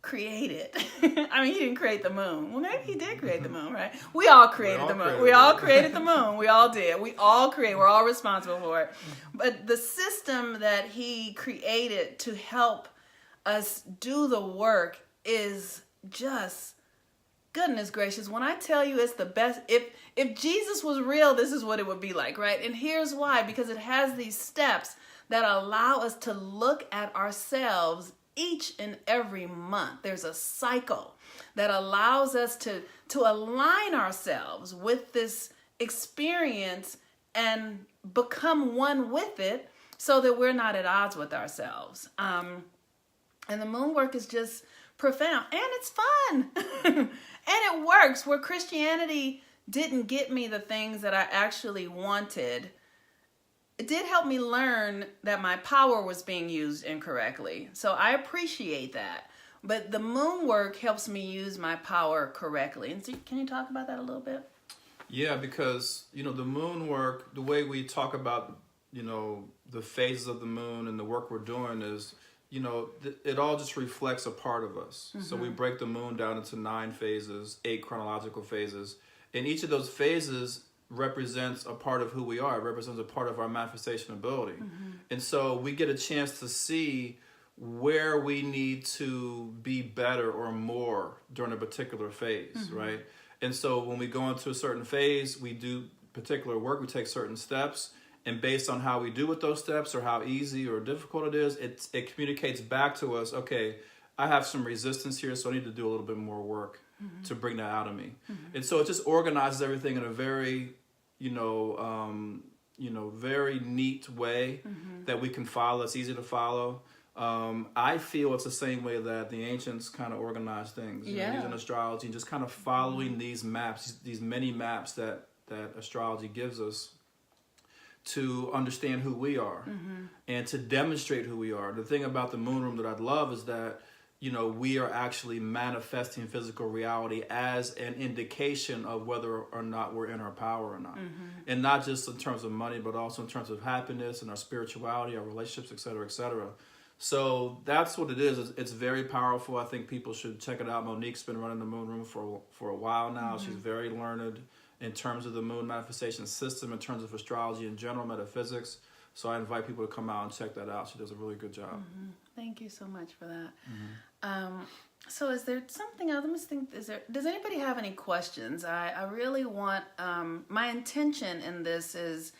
Speaker 1: created. I mean, he didn't create the moon. Well, maybe he did create the moon, right? We all created the moon. We all created the moon. We all did. We all create. We're all responsible for it. But the system that he created to help us do the work is just, goodness gracious. When I tell you it's the best, if Jesus was real, this is what it would be like, right? And here's why, because it has these steps that allow us to look at ourselves each and every month. There's a cycle that allows us to align ourselves with this experience and become one with it so that we're not at odds with ourselves. And the moon work is just profound, and it's fun. And it works. Where Christianity didn't get me the things that I actually wanted, it did help me learn that my power was being used incorrectly. So I appreciate that. But the moon work helps me use my power correctly. And so can you talk about that a little bit?
Speaker 2: Yeah, because, the moon work, the way we talk about, the phases of the moon and the work we're doing is, it all just reflects a part of us. Mm-hmm. So we break the moon down into 9 phases, 8 chronological phases. And each of those phases represents a part of who we are. It represents a part of our manifestation ability. Mm-hmm. And so we get a chance to see where we need to be better or more during a particular phase, mm-hmm. right? And so when we go into a certain phase, we do particular work, we take certain steps, and based on how we do with those steps or how easy or difficult it is, it communicates back to us, okay, I have some resistance here, so I need to do a little bit more work mm-hmm. to bring that out of me. Mm-hmm. And so it just organizes everything in a very very neat way mm-hmm. that we can follow. It's easy to follow. I feel it's the same way that the ancients kind of organized things, using astrology and just kind of following mm-hmm. these maps, these many maps that astrology gives us to understand who we are mm-hmm. and to demonstrate who we are. The thing about the moon room that I love is that we are actually manifesting physical reality as an indication of whether or not we're in our power or not. Mm-hmm. And not just in terms of money, but also in terms of happiness and our spirituality, our relationships, et cetera, et cetera. So that's what it is. It's very powerful. I think people should check it out. Monique's been running the moon room for a while now. Mm-hmm. She's very learned in terms of the moon manifestation system, in terms of astrology in general, metaphysics. So I invite people to come out and check that out. She does a really good job.
Speaker 1: Mm-hmm. Thank you so much for that. Mm-hmm. So is there something else? Let me think. Does anybody have any questions? I really want, my intention in this is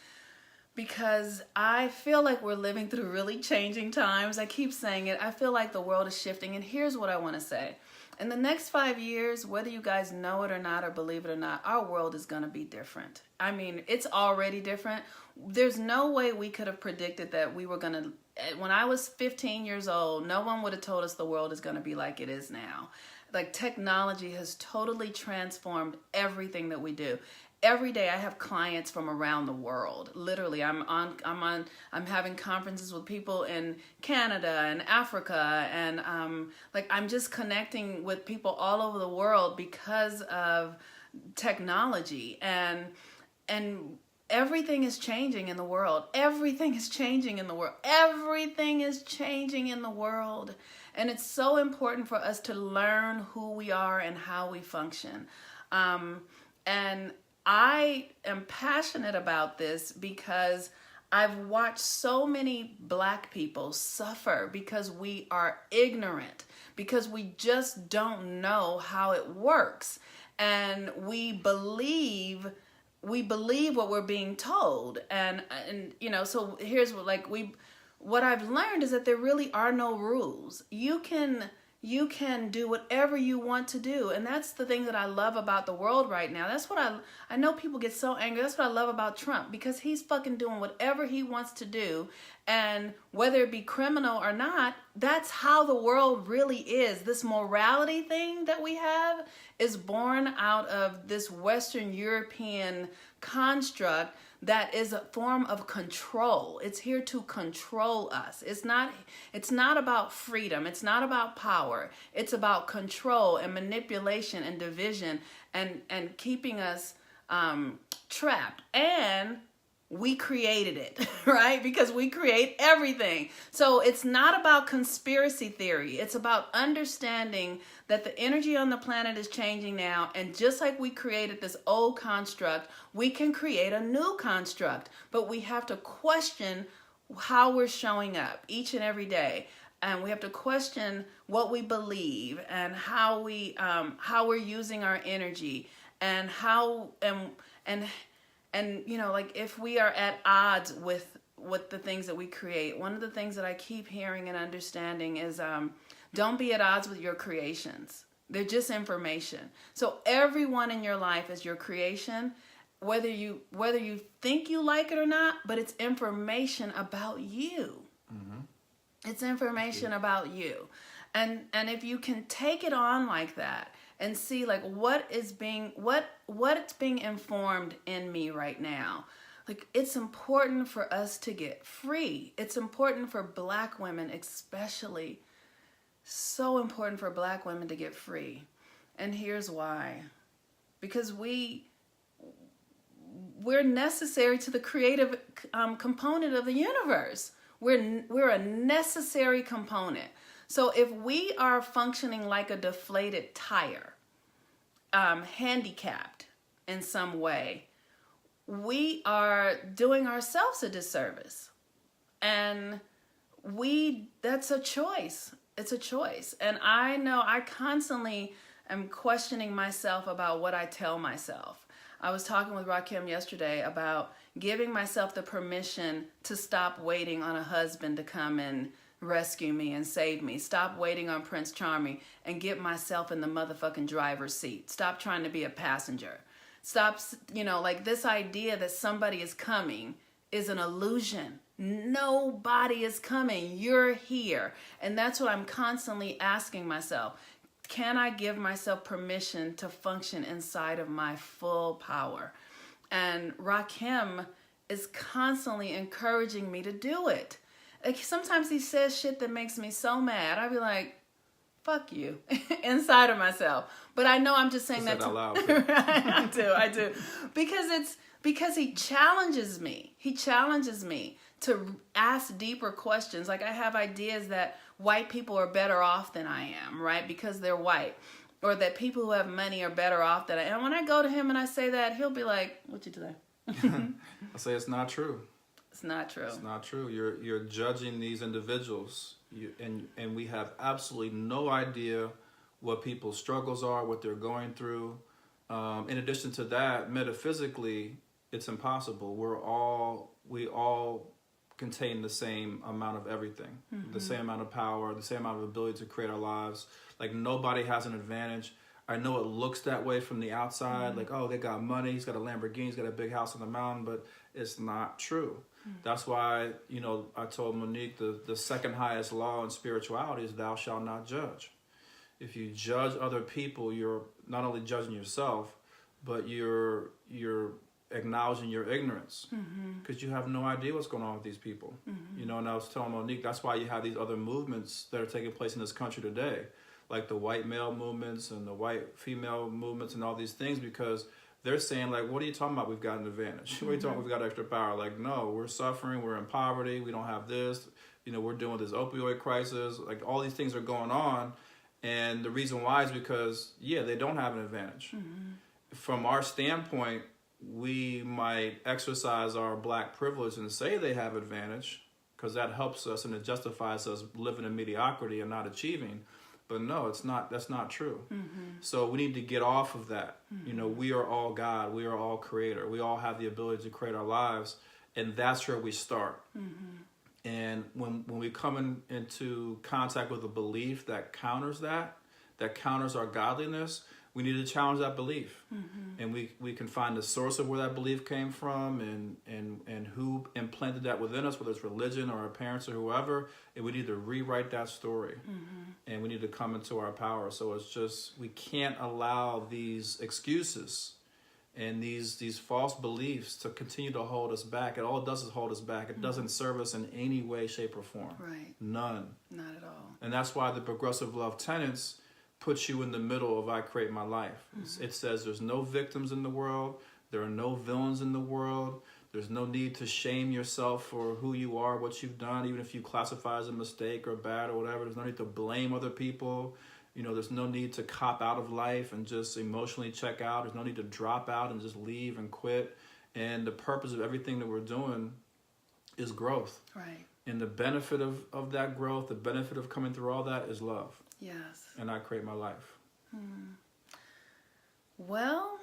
Speaker 1: because I feel like we're living through really changing times. I keep saying it. I feel like the world is shifting. And here's what I want to say. In the next 5 years, whether you guys know it or not or believe it or not, our world is going to be different. I mean, it's already different. There's no way we could have predicted that we were going to, when I was 15 years old, no one would have told us the world is going to be like it is now. Like, technology has totally transformed everything that we do. Every day I have clients from around the world. Literally, I'm having conferences with people in Canada and Africa, and I'm just connecting with people all over the world because of technology, and everything is changing in the world. Everything is changing in the world. Everything is changing in the world. And it's so important for us to learn who we are and how we function. And I am passionate about this because I've watched so many Black people suffer because we are ignorant, because we just don't know how it works. And we believe what we're being told. And so here's what, what I've learned is that there really are no rules. You can do whatever you want to do. And that's the thing that I love about the world right now. That's what I know people get so angry. That's what I love about Trump, because he's fucking doing whatever he wants to do. And whether it be criminal or not, that's how the world really is. This morality thing that we have is born out of this Western European construct that is a form of control. It's here to control us. It's not about freedom. It's not about power. It's about control and manipulation and division and keeping us trapped. And we created it, right? Because we create everything. So it's not about conspiracy theory. It's about understanding that the energy on the planet is changing now. And just like we created this old construct, we can create a new construct. But we have to question how we're showing up each and every day. And we have to question what we believe and how we're using our energy and how and you know, like if we are at odds with the things that we create, one of the things that I keep hearing and understanding is don't be at odds with your creations. They're just information. So everyone in your life is your creation, whether you think you like it or not, but it's information about you. Mm-hmm. It's information about you. And if you can take it on like that and see like what's being informed in me right now. Like, it's important for us to get free. It's important for Black women, especially. So important for Black women to get free. And here's why. Because we're necessary to the creative component of the universe. We're a necessary component. So if we are functioning like a deflated tire, handicapped in some way, we are doing ourselves a disservice. And that's a choice. It's a choice. And I know I constantly am questioning myself about what I tell myself. I was talking with Rakhem yesterday about giving myself the permission to stop waiting on a husband to come and rescue me and save me. Stop waiting on Prince Charming and get myself in the motherfucking driver's seat. Stop trying to be a passenger. Stop, like this idea that somebody is coming is an illusion. Nobody is coming. You're here. And that's what I'm constantly asking myself. Can I give myself permission to function inside of my full power? And Rakhem is constantly encouraging me to do it. Like, sometimes he says shit that makes me so mad. I'd be like, fuck you, inside of myself. But I know I'm just saying that
Speaker 2: out loud.
Speaker 1: I do. Because he challenges me. He challenges me to ask deeper questions. Like, I have ideas that white people are better off than I am, right? Because they're white. Or that people who have money are better off than I am. And when I go to him and I say that, he'll be like, what you do there?
Speaker 2: I say it's not true.
Speaker 1: It's not true.
Speaker 2: It's not true. You're judging these individuals, and we have absolutely no idea what people's struggles are, what they're going through. In addition to that, metaphysically, it's impossible. We all contain the same amount of everything, mm-hmm. the same amount of power, the same amount of ability to create our lives. Like, nobody has an advantage. I know it looks that way from the outside, mm-hmm. like, oh, they got money, he's got a Lamborghini, he's got a big house on the mountain, but it's not true. Mm-hmm. That's why, I told Monique the second highest law in spirituality is thou shalt not judge. If you judge other people, you're not only judging yourself, but you're acknowledging your ignorance, because you have no idea what's going on with these people. Mm-hmm. And I was telling Monique, that's why you have these other movements that are taking place in this country today, like the white male movements and the white female movements and all these things, because they're saying, like, what are you talking about? We've got an advantage. What are you talking about? We've got extra power. Like, no, we're suffering. We're in poverty. We don't have this. We're dealing with this opioid crisis. Like, all these things are going on. And the reason why is because, they don't have an advantage. Mm-hmm. From our standpoint, we might exercise our Black privilege and say they have advantage, because that helps us and it justifies us living in mediocrity and not achieving. But no, it's not. That's not true. Mm-hmm. So we need to get off of that. Mm-hmm. We are all God. We are all creator. We all have the ability to create our lives, and that's where we start. Mm-hmm. And when we come into contact with a belief that counters that counters our godliness, we need to challenge that belief. And we can find the source of where that belief came from and who implanted that within us, whether it's religion or our parents or whoever, and we need to rewrite that story. And we need to come into our power. So it's just, we can't allow these excuses and these false beliefs to continue to hold us back. And all it does is hold us back. It doesn't serve us in any way, shape, or form.
Speaker 1: Right.
Speaker 2: None.
Speaker 1: Not at all.
Speaker 2: And that's why the progressive love tenets puts you in the middle of I create my life. It says there's no victims in the world. There are no villains in the world. There's no need to shame yourself for who you are, what you've done, even if you classify as a mistake or bad or whatever. There's no need to blame other people. You know, there's no need to cop out of life and just emotionally check out. There's no need to drop out and just leave and quit. And the purpose of everything that we're doing is growth.
Speaker 1: Right.
Speaker 2: And the benefit of that growth, the benefit of coming through all that is love.
Speaker 1: Yes.
Speaker 2: And I create my life.
Speaker 1: Well,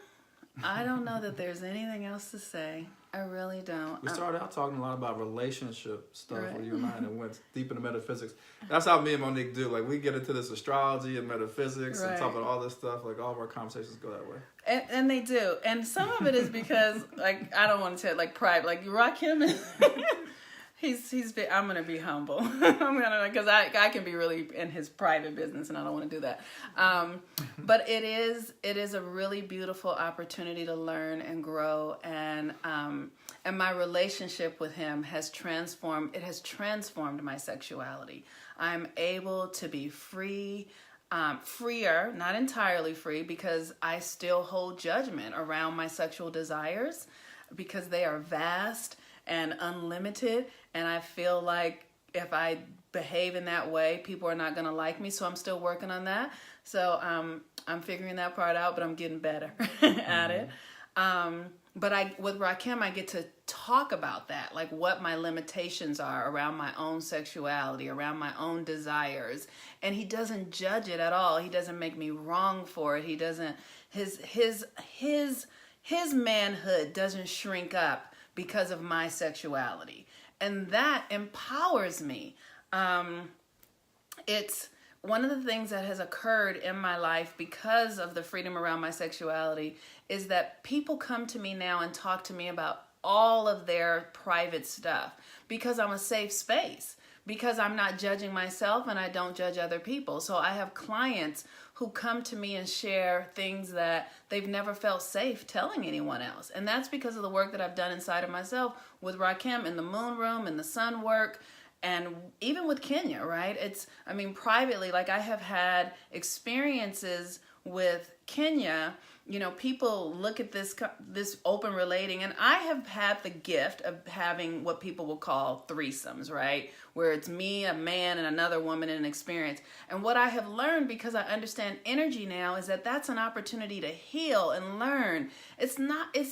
Speaker 1: I don't know that there's anything else to say. I really don't.
Speaker 2: We started out talking a lot about relationship stuff
Speaker 1: Right.
Speaker 2: with you and I, and went deep into metaphysics. That's how me and Monique do. Like, we get into this astrology and metaphysics and talk about all this stuff. Like, all of our conversations go that way.
Speaker 1: And they do. And some of it is because, like, I don't want to say it like private. Like, Rakhem is... I'm gonna be humble. Because I can be really in his private business, and I don't want to do that. But it is a really beautiful opportunity to learn and grow, and my relationship with him has transformed. It has transformed my sexuality. I'm able to be free. Freer, not entirely free, because I still hold judgment around my sexual desires because they are vast and unlimited, and I feel like if I behave in that way, people are not going to like me, so I'm still working on that. So I'm figuring that part out, but I'm getting better at it. But with Rakhem, I get to talk about that, like what my limitations are around my own sexuality, around my own desires, and he doesn't judge it at all. He doesn't make me wrong for it. He doesn't, his manhood doesn't shrink up because of my sexuality. And that empowers me. It's one of the things that has occurred in my life because of the freedom around my sexuality is that people come to me now and talk to me about all of their private stuff because I'm a safe space, because I'm not judging myself and I don't judge other people. So I have clients who come to me and share things that they've never felt safe telling anyone else. And that's because of the work that I've done inside of myself with Rakhem in the moon room and the sun work, and even with Kenya, right? Privately, like I have had experiences with Kenya. You know, people look at this open relating, and I have had the gift of having what people will call threesomes, right? Where it's me, a man, and another woman in an experience. And what I have learned, because I understand energy now, is that that's an opportunity to heal and learn. It's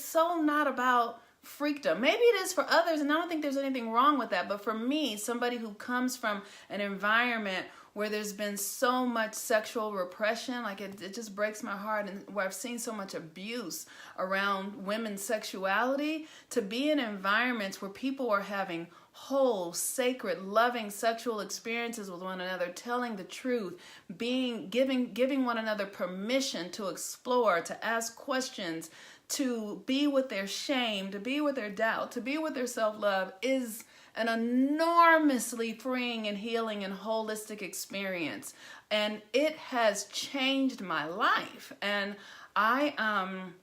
Speaker 1: so not about freakdom. Maybe it is for others, and I don't think there's anything wrong with that. But for me, somebody who comes from an environment where there's been so much sexual repression, like it just breaks my heart, and where I've seen so much abuse around women's sexuality, to be in environments where people are having whole, sacred, loving sexual experiences with one another, telling the truth, giving one another permission to explore, to ask questions, to be with their shame, to be with their doubt, to be with their self-love, is an enormously freeing and healing and holistic experience. And it has changed my life. And I'm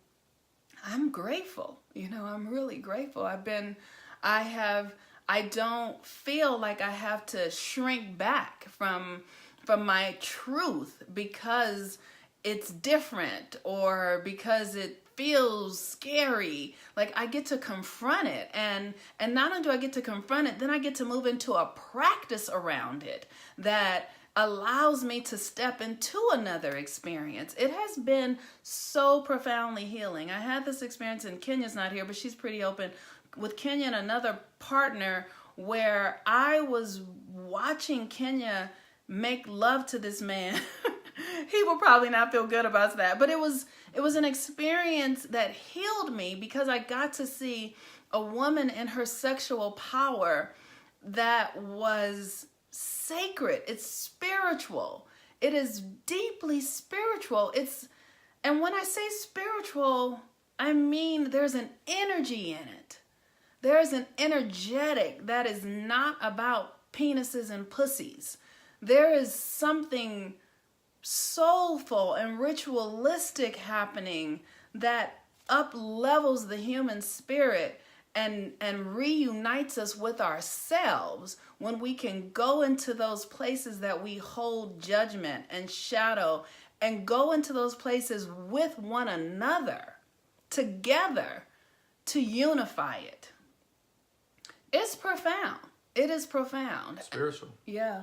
Speaker 1: grateful. You know, I'm really grateful. I don't feel like I have to shrink back from my truth because it's different or because it feels scary. Like, I get to confront it, and not only do I get to confront it, then I get to move into a practice around it that allows me to step into another experience. It has been so profoundly healing. I had this experience, and Kenya's not here, but she's pretty open, with Kenya and another partner, where I was watching Kenya make love to this man. He will probably not feel good about that, but it was an experience that healed me because I got to see a woman in her sexual power that was sacred. It's spiritual. It is deeply spiritual. And when I say spiritual, I mean there's an energy in it. There's an energetic that is not about penises and pussies. There is something soulful and ritualistic happening that up-levels the human spirit and reunites us with ourselves when we can go into those places that we hold judgment and shadow and go into those places with one another together to unify it. It's profound. It is profound.
Speaker 2: Spiritual.
Speaker 1: Yeah,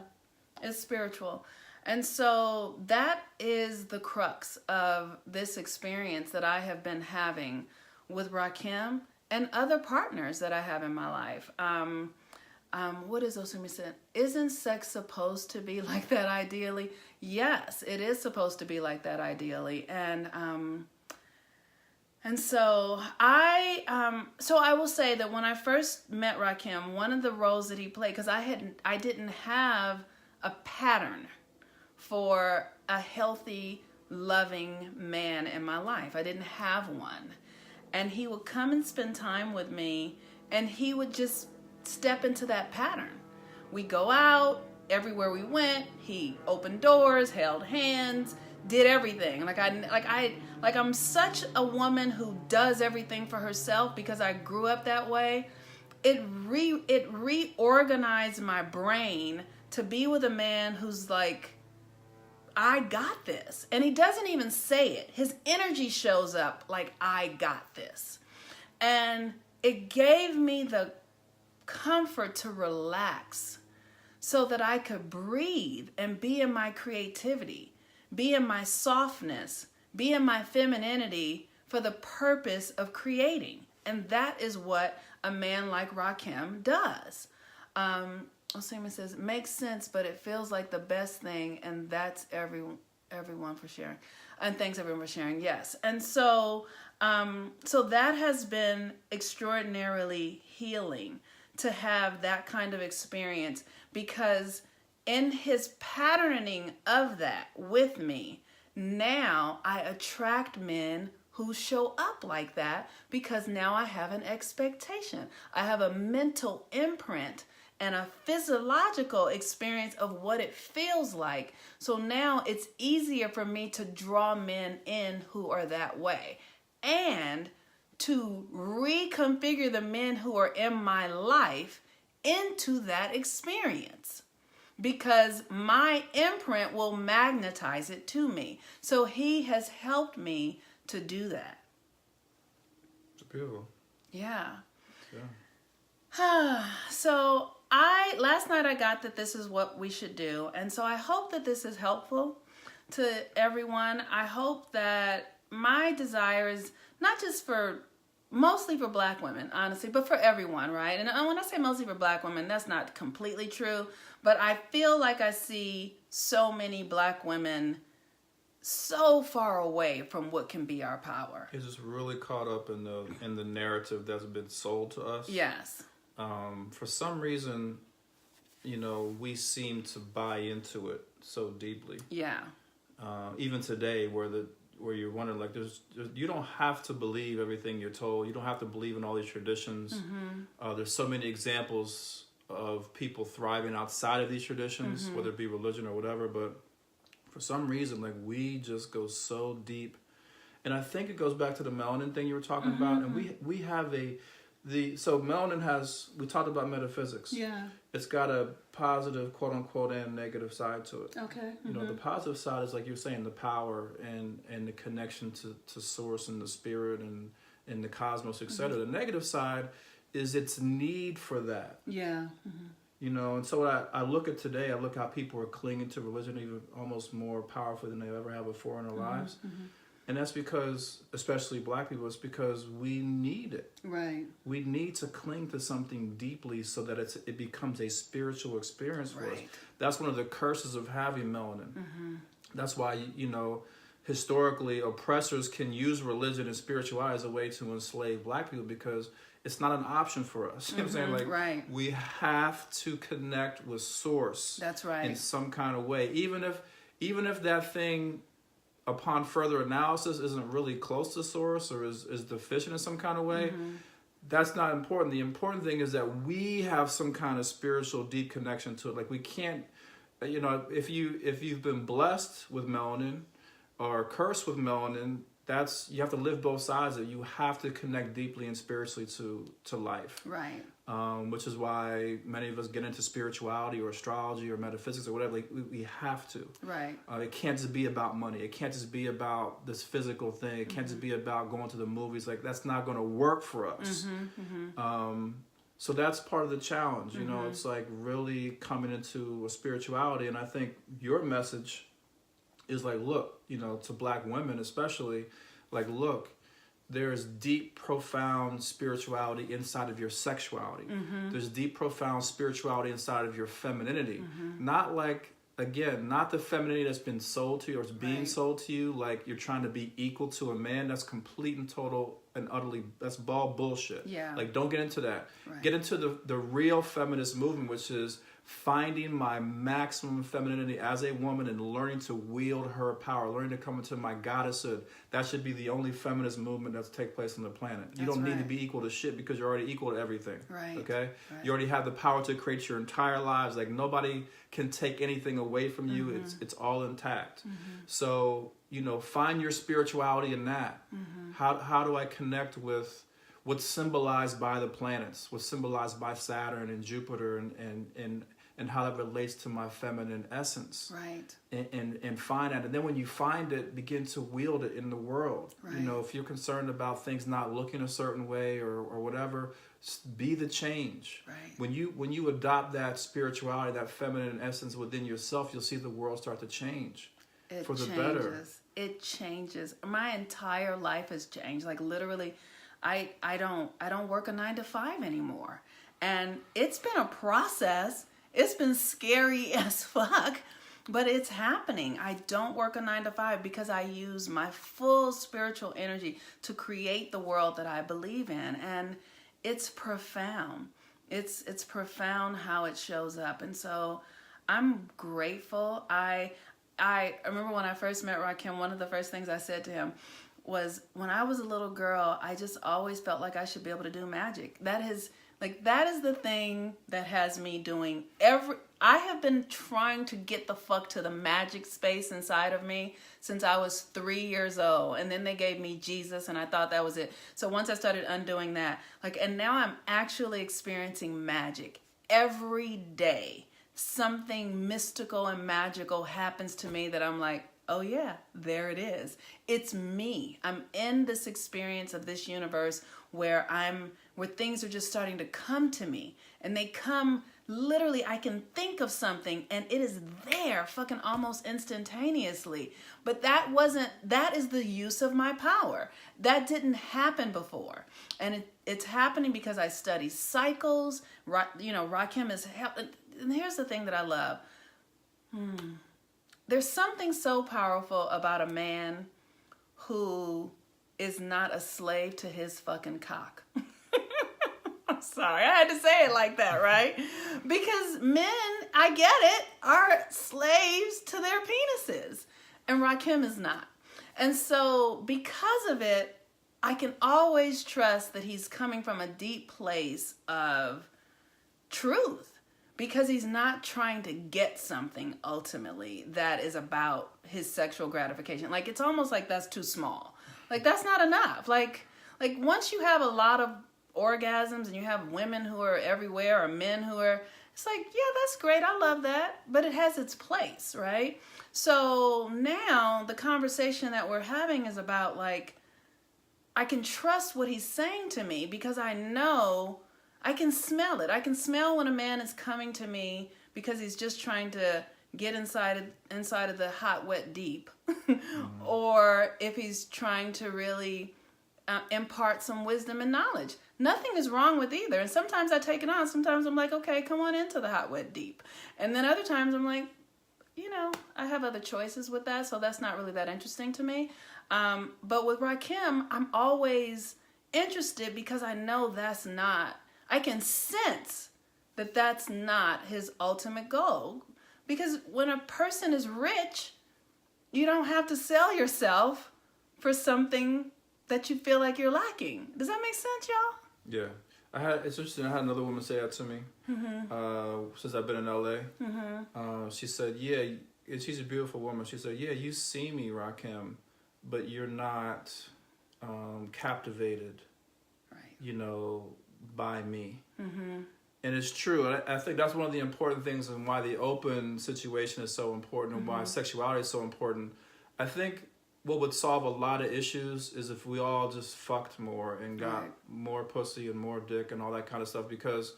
Speaker 1: it's spiritual. And so that is the crux of this experience that I have been having with Rakhem and other partners that I have in my life. What is Osumi said? Isn't sex supposed to be like that ideally? Yes, it is supposed to be like that ideally. And so I will say that when I first met Rakhem, one of the roles that he played, because I didn't have a pattern for a healthy, loving man in my life. I didn't have one. And he would come and spend time with me, and he would just step into that pattern. We go out, everywhere we went, he opened doors, held hands, did everything. I'm such a woman who does everything for herself because I grew up that way. It reorganized my brain to be with a man who's like, I got this. And he doesn't even say it. His energy shows up like, I got this. And it gave me the comfort to relax so that I could breathe and be in my creativity, be in my softness, be in my femininity for the purpose of creating. And that is what a man like Rakhem does. Osima says, makes sense, but it feels like the best thing, and that's everyone for sharing. And thanks everyone for sharing, yes. And so that has been extraordinarily healing to have that kind of experience, because in his patterning of that with me, now I attract men who show up like that because now I have an expectation. I have a mental imprint and a physiological experience of what it feels like. So now it's easier for me to draw men in who are that way and to reconfigure the men who are in my life into that experience, because my imprint will magnetize it to me. So he has helped me to do that.
Speaker 2: It's beautiful.
Speaker 1: Yeah.
Speaker 2: Yeah.
Speaker 1: So last night I got that this is what we should do. And so I hope that this is helpful to everyone. I hope that my desire is not just mostly for Black women, honestly, but for everyone, right? And when I say mostly for Black women, that's not completely true. But I feel like I see so many Black women so far away from what can be our power.
Speaker 2: It's just really caught up in the narrative that's been sold to us.
Speaker 1: Yes.
Speaker 2: For some reason, we seem to buy into it so deeply.
Speaker 1: Yeah.
Speaker 2: Even today, where you're wondering, like, you don't have to believe everything you're told. You don't have to believe in all these traditions. Mm-hmm. There's so many examples of people thriving outside of these traditions, mm-hmm. whether it be religion or whatever. But for some reason, like, we just go so deep. And I think it goes back to the melanin thing you were talking mm-hmm. about. And we have so melanin we talked about metaphysics.
Speaker 1: Yeah.
Speaker 2: It's got a positive, quote unquote, and negative side to it.
Speaker 1: Okay.
Speaker 2: Mm-hmm. The positive side is, like you're saying, the power and the connection to source and the spirit and the cosmos, etc. Mm-hmm. The negative side is its need for that.
Speaker 1: Yeah. Mm-hmm.
Speaker 2: And so what I look at today, I look how people are clinging to religion even almost more powerfully than they ever have before in their mm-hmm. lives. Mm-hmm. And that's because, especially Black people, it's because we need it.
Speaker 1: Right.
Speaker 2: We need to cling to something deeply so that it becomes a spiritual experience for us. That's one of the curses of having melanin. Mm-hmm. That's why, historically, oppressors can use religion and spirituality as a way to enslave Black people, because it's not an option for us. You know what I'm saying? Like,
Speaker 1: right.
Speaker 2: we have to connect with source.
Speaker 1: That's right.
Speaker 2: In some kind of way. Even if that thing, upon further analysis, isn't really close to source or is deficient in some kind of way, that's not important. The important thing is that we have some kind of spiritual deep connection to it. Like, we can't, you know, if you've been blessed with melanin or cursed with melanin, you have to live both sides of it. You have to connect deeply and spiritually to life.
Speaker 1: Right.
Speaker 2: Which is why many of us get into spirituality or astrology or metaphysics or whatever. Like, we have to.
Speaker 1: Right.
Speaker 2: It can't just be about money. It can't just be about this physical thing. It can't just be about going to the movies. Like, that's not going to work for us. So that's part of the challenge. You know, it's like really coming into a spirituality. And I think your message is like, look, you know, to Black women especially, like, look, there's deep, profound spirituality inside of your sexuality. There's deep, profound spirituality inside of your femininity. Not like, again, not the femininity that's been sold to you or is being sold to you, like you're trying to be equal to a man. That's complete and total and utterly, that's ball bullshit.
Speaker 1: Yeah.
Speaker 2: Like, don't get into that.
Speaker 1: Right.
Speaker 2: Get into the real feminist movement, which is finding my maximum femininity as a woman and learning to wield her power, learning to come into my goddesshood. That should be the only feminist movement that's take place on the planet. You don't need to be equal to shit because you're already equal to everything.
Speaker 1: Right.
Speaker 2: Okay?
Speaker 1: Right.
Speaker 2: You already have the power to create your entire lives. Like, nobody can take anything away from you. It's all intact. So, you know, find your spirituality in that. How do I connect with what's symbolized by the planets, what's symbolized by Saturn and Jupiter and how that relates to my feminine essence.
Speaker 1: Right.
Speaker 2: And find that. And then when you find it, begin to wield it in the world.
Speaker 1: Right.
Speaker 2: You know, if you're concerned about things not looking a certain way or whatever, be the change.
Speaker 1: Right.
Speaker 2: When you adopt that spirituality, that feminine essence within yourself, you'll see the world start to change for the better.
Speaker 1: It changes. My entire life has changed. Like, literally, I don't work a 9-to-5 anymore. And it's been a process. It's been scary as fuck, but it's happening. I don't work a 9-to-5 because I use my full spiritual energy to create the world that I believe in. And it's profound. It's profound how it shows up. And so I'm grateful. I remember when I first met Rakhem, one of the first things I said to him was, when I was a little girl, I just always felt like I should be able to do magic. That is the thing that has me doing I have been trying to get the fuck to the magic space inside of me since I was 3 years old. And then they gave me Jesus and I thought that was it. So once I started undoing that, and now I'm actually experiencing magic every day. Something mystical and magical happens to me that I'm like, oh yeah, there it is. It's me. I'm in this experience of this universe where things are just starting to come to me. And they come, literally, I can think of something and it is there fucking almost instantaneously. But that is the use of my power. That didn't happen before. And it's happening because I study cycles. Rakhem is helping. And here's the thing that I love. There's something so powerful about a man who is not a slave to his fucking cock. I'm sorry, I had to say it like that, right? Because men, I get it, are slaves to their penises. And Rakhem is not. And so because of it, I can always trust that he's coming from a deep place of truth. Because he's not trying to get something ultimately that is about his sexual gratification. Like, it's almost like that's too small. Like, that's not enough. Like once you have a lot of orgasms and you have women who are everywhere or men who are, it's like, yeah, that's great. I love that. But it has its place, right? So now the conversation that we're having is about, like, I can trust what he's saying to me because I know I can smell it. I can smell when a man is coming to me because he's just trying to get inside of the hot, wet deep. Or if he's trying to really impart some wisdom and knowledge. Nothing is wrong with either. And sometimes I take it on. Sometimes I'm like, okay, come on into the hot, wet deep. And then other times I'm like, I have other choices with that. So that's not really that interesting to me. But with Rakhem, I'm always interested because I know I can sense that that's not his ultimate goal. Because when a person is rich, you don't have to sell yourself for something that you feel like you're lacking. Does that make sense, y'all?
Speaker 2: Yeah. It's interesting. I had another woman say that to me since I've been in LA. She said, yeah, and she's a beautiful woman. She said, yeah, you see me, Rakhem, but you're not captivated, right, by me. And it's true. And I think that's one of the important things and why the open situation is so important and why sexuality is so important. I think what would solve a lot of issues is if we all just fucked more and got more pussy and more dick and all that kind of stuff, because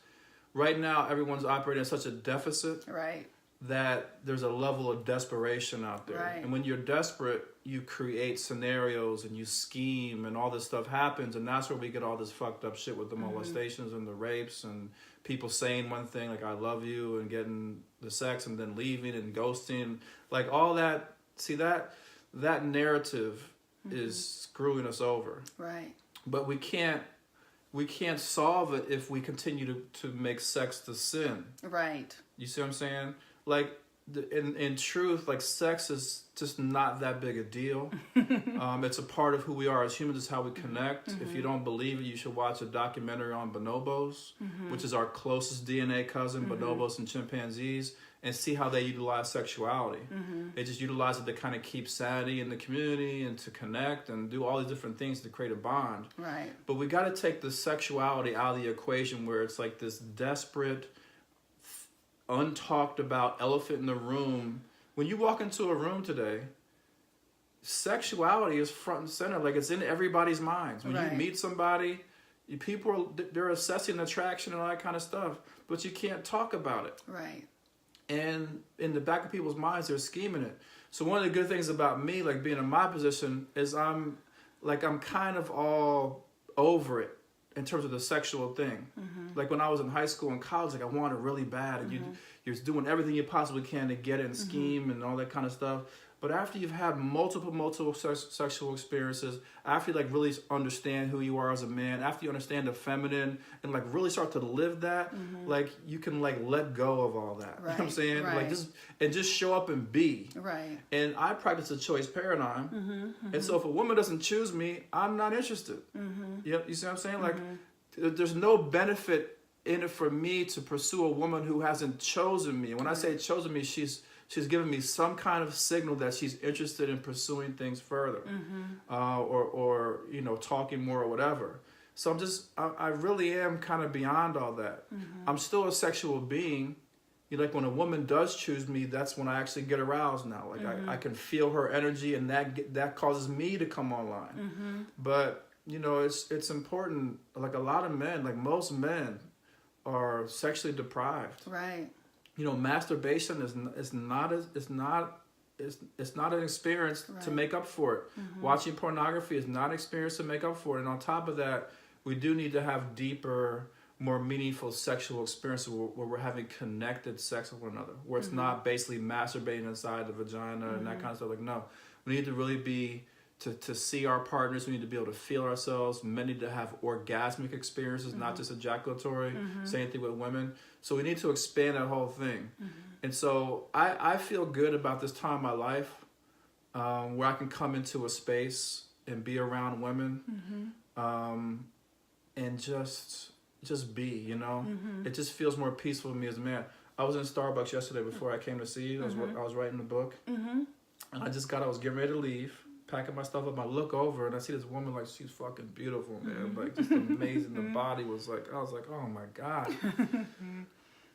Speaker 2: right now everyone's operating at such a deficit that there's a level of desperation out there. And when you're desperate, you create scenarios and you scheme and all this stuff happens, and that's where we get all this fucked up shit with the molestations and the rapes and people saying one thing like I love you and getting the sex and then leaving and ghosting, like all that. See, that narrative is screwing us over. Right. But we can't solve it if we continue to make sex the sin. Right. You see what I'm saying? Like, in truth, like, sex is just not that big a deal. It's a part of who we are as humans. It's how we connect. If you don't believe it, you should watch a documentary on bonobos, which is our closest DNA cousin, bonobos and chimpanzees, and see how they utilize sexuality. They just utilize it to kind of keep sanity in the community and to connect and do all these different things to create a bond. Right. But we got to take the sexuality out of the equation where it's like this desperate, untalked about elephant in the room. When you walk into a room today, sexuality is front and center. Like, it's in everybody's minds. When you meet somebody, people they're assessing attraction and all that kind of stuff, but you can't talk about it. Right. And in the back of people's minds, they're scheming it. So one of the good things about me, like being in my position, is I'm kind of all over it in terms of the sexual thing. Like when I was in high school and college, like I wanted really bad, and you're doing everything you possibly can to get it and scheme and all that kind of stuff. But after you've had multiple sexual experiences, after you like really understand who you are as a man, after you understand the feminine and like really start to live that, like you can like let go of all that. Right. You know what I'm saying? Right. Like just show up and be. Right. And I practice a choice paradigm. And so if a woman doesn't choose me, I'm not interested. Yep. You see what I'm saying? Like there's no benefit in it for me to pursue a woman who hasn't chosen me. When I say chosen me, she's given me some kind of signal that she's interested in pursuing things further, or talking more or whatever. So I really am kind of beyond all that. I'm still a sexual being. Like when a woman does choose me, that's when I actually get aroused now. Like I can feel her energy, and that causes me to come online. But it's important. Like a lot of men, like most men, are sexually deprived. Right. Masturbation is not an experience to make up for it. Watching pornography is not an experience to make up for it. And on top of that, we do need to have deeper, more meaningful sexual experiences where we're having connected sex with one another, where it's not basically masturbating inside the vagina and that kind of stuff. Like, no, we need to really be to see our partners. We need to be able to feel ourselves. Men need to have orgasmic experiences, not just ejaculatory. Same thing with women. So we need to expand that whole thing. And so I feel good about this time in my life where I can come into a space and be around women and just be, It just feels more peaceful to me as a man. I was in Starbucks yesterday before I came to see you. I was writing the book. And I was getting ready to leave, packing my stuff up. I look over and I see this woman, like, she's fucking beautiful, man. Like, just amazing. The body was like, I was like, oh my God.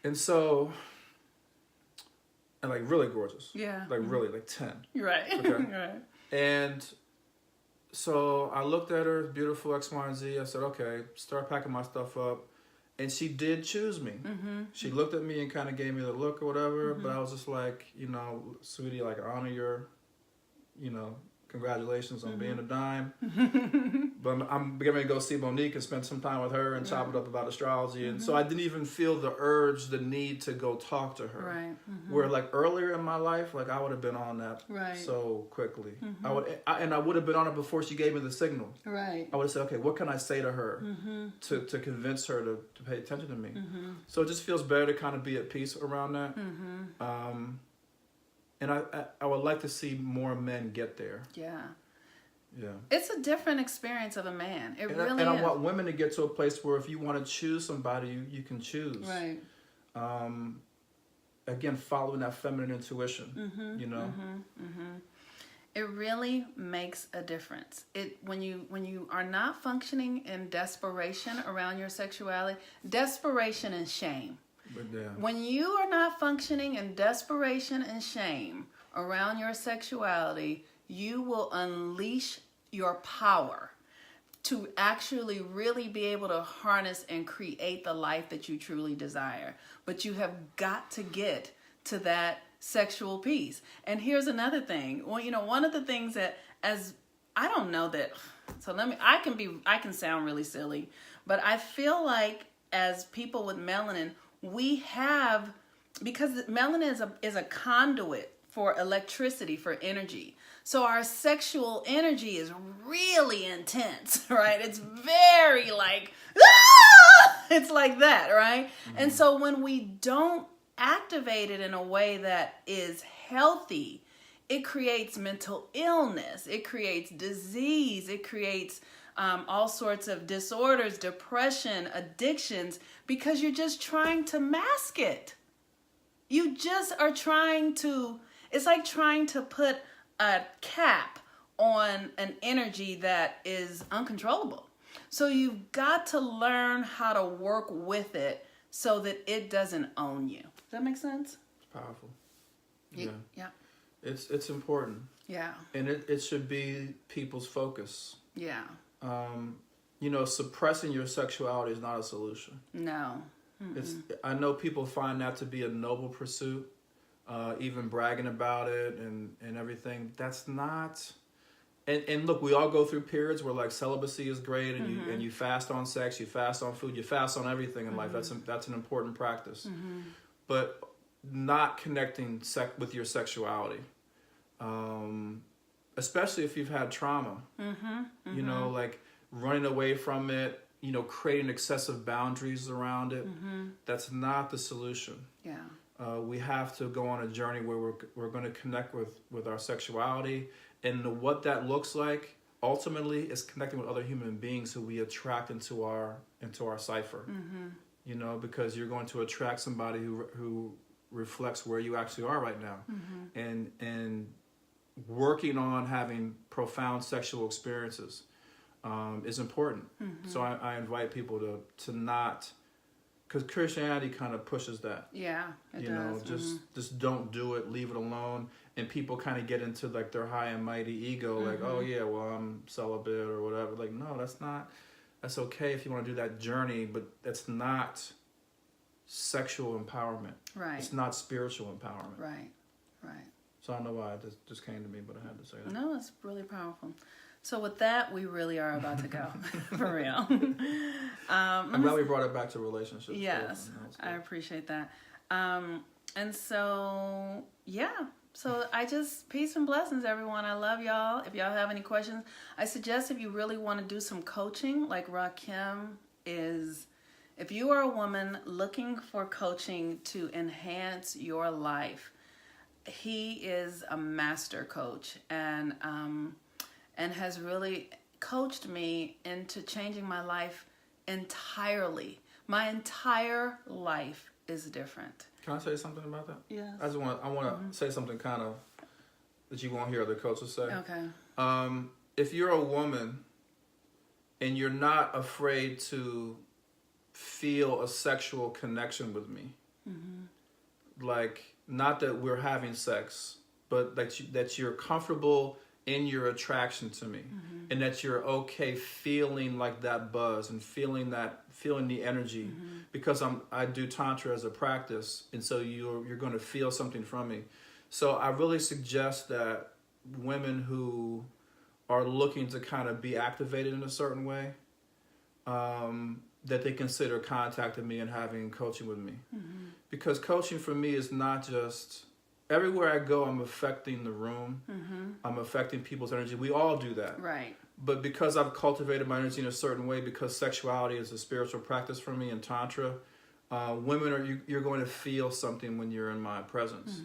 Speaker 2: And so, and like really gorgeous. Yeah. Like really, like 10. Right. Okay. Right. And so I looked at her, beautiful X, Y, and Z. I said, okay, start packing my stuff up. And she did choose me. She looked at me and kind of gave me the look or whatever. But I was just like, sweetie, like, honor your, congratulations on being a dime. But I'm getting ready to go see Monique and spend some time with her and chop it up about astrology. And so I didn't even feel the urge, the need to go talk to her.
Speaker 1: Right.
Speaker 2: Where like earlier in my life, like I would have been on that so quickly. I would have been on it before she gave me the signal.
Speaker 1: Right.
Speaker 2: I would have said, okay, what can I say to her to convince her to pay attention to me? So it just feels better to kind of be at peace around that. And I would like to see more men get there.
Speaker 1: Yeah.
Speaker 2: Yeah.
Speaker 1: It's a different experience of a man. It really is.
Speaker 2: And I want women to get to a place where if you want to choose somebody, you can choose.
Speaker 1: Right.
Speaker 2: Again, following that feminine intuition, you know?
Speaker 1: It really makes a difference. When you are not functioning in desperation around your sexuality, desperation and shame. When you are not functioning in desperation and shame around your sexuality, you will unleash your power to actually really be able to harness and create the life that you truly desire. But you have got to get to that sexual piece. And here's another thing. Well, one of the things that I can sound really silly, but I feel like as people with melanin, because melanin is a conduit for electricity, for energy. So our sexual energy is really intense, right? It's very like, it's like that, right? And so when we don't activate it in a way that is healthy, it creates mental illness, it creates disease, it creates all sorts of disorders, depression, addictions, because you're just trying to mask it. You just are it's like trying to put a cap on an energy that is uncontrollable. So you've got to learn how to work with it so that it doesn't own you. Does that make sense?
Speaker 2: It's powerful. Yeah.
Speaker 1: Yeah.
Speaker 2: It's important.
Speaker 1: Yeah.
Speaker 2: And it should be people's focus.
Speaker 1: Yeah.
Speaker 2: Suppressing your sexuality is not a solution.
Speaker 1: No.
Speaker 2: I know people find that to be a noble pursuit, even bragging about it and everything. That's not. And look, we all go through periods where like celibacy is great, and you fast on sex, you fast on food, you fast on everything in life. That's an important practice, but not connecting with your sexuality, especially if you've had trauma. Like running away from it. Creating excessive boundaries around it. That's not the solution.
Speaker 1: Yeah.
Speaker 2: We have to go on a journey where we're going to connect with our sexuality. And what that looks like ultimately is connecting with other human beings who we attract into our cipher. Because you're going to attract somebody who reflects where you actually are right now. And working on having profound sexual experiences is important. So I invite people to not, because Christianity kind of pushes that.
Speaker 1: Yeah, it does.
Speaker 2: Just don't do it, leave it alone. And people kind of get into like their high and mighty ego, like, oh yeah, well I'm celibate or whatever. Like, no, that's okay if you want to do that journey, but that's not sexual empowerment.
Speaker 1: Right.
Speaker 2: It's not spiritual empowerment.
Speaker 1: Right.
Speaker 2: So I don't know why it just came to me, but I had to say that.
Speaker 1: No, it's really powerful. So with that, we really are about to go, for real.
Speaker 2: I'm glad we brought it back to relationships.
Speaker 1: Yes, I appreciate that. And so, yeah. So peace and blessings, everyone. I love y'all. If y'all have any questions, I suggest if you really want to do some coaching, like Rakhem is, if you are a woman looking for coaching to enhance your life, he is a master coach and has really coached me into changing my life entirely. My entire life is different.
Speaker 2: Can I say something about that?
Speaker 1: Yeah.
Speaker 2: I want to say something kind of that you won't hear other coaches say.
Speaker 1: Okay.
Speaker 2: If you're a woman and you're not afraid to feel a sexual connection with me, like not that we're having sex, but that you're comfortable in your attraction to me, and that you're okay feeling like that buzz and feeling the energy, because I do tantra as a practice, and so you're going to feel something from me. So I really suggest that women who are looking to kind of be activated in a certain way, that they consider contacting me and having coaching with me. Mm-hmm. Because coaching for me is not just, everywhere I go, I'm affecting the room. Mm-hmm. I'm affecting people's energy. We all do that.
Speaker 1: Right.
Speaker 2: But because I've cultivated my energy in a certain way, because sexuality is a spiritual practice for me in Tantra, women you're going to feel something when you're in my presence,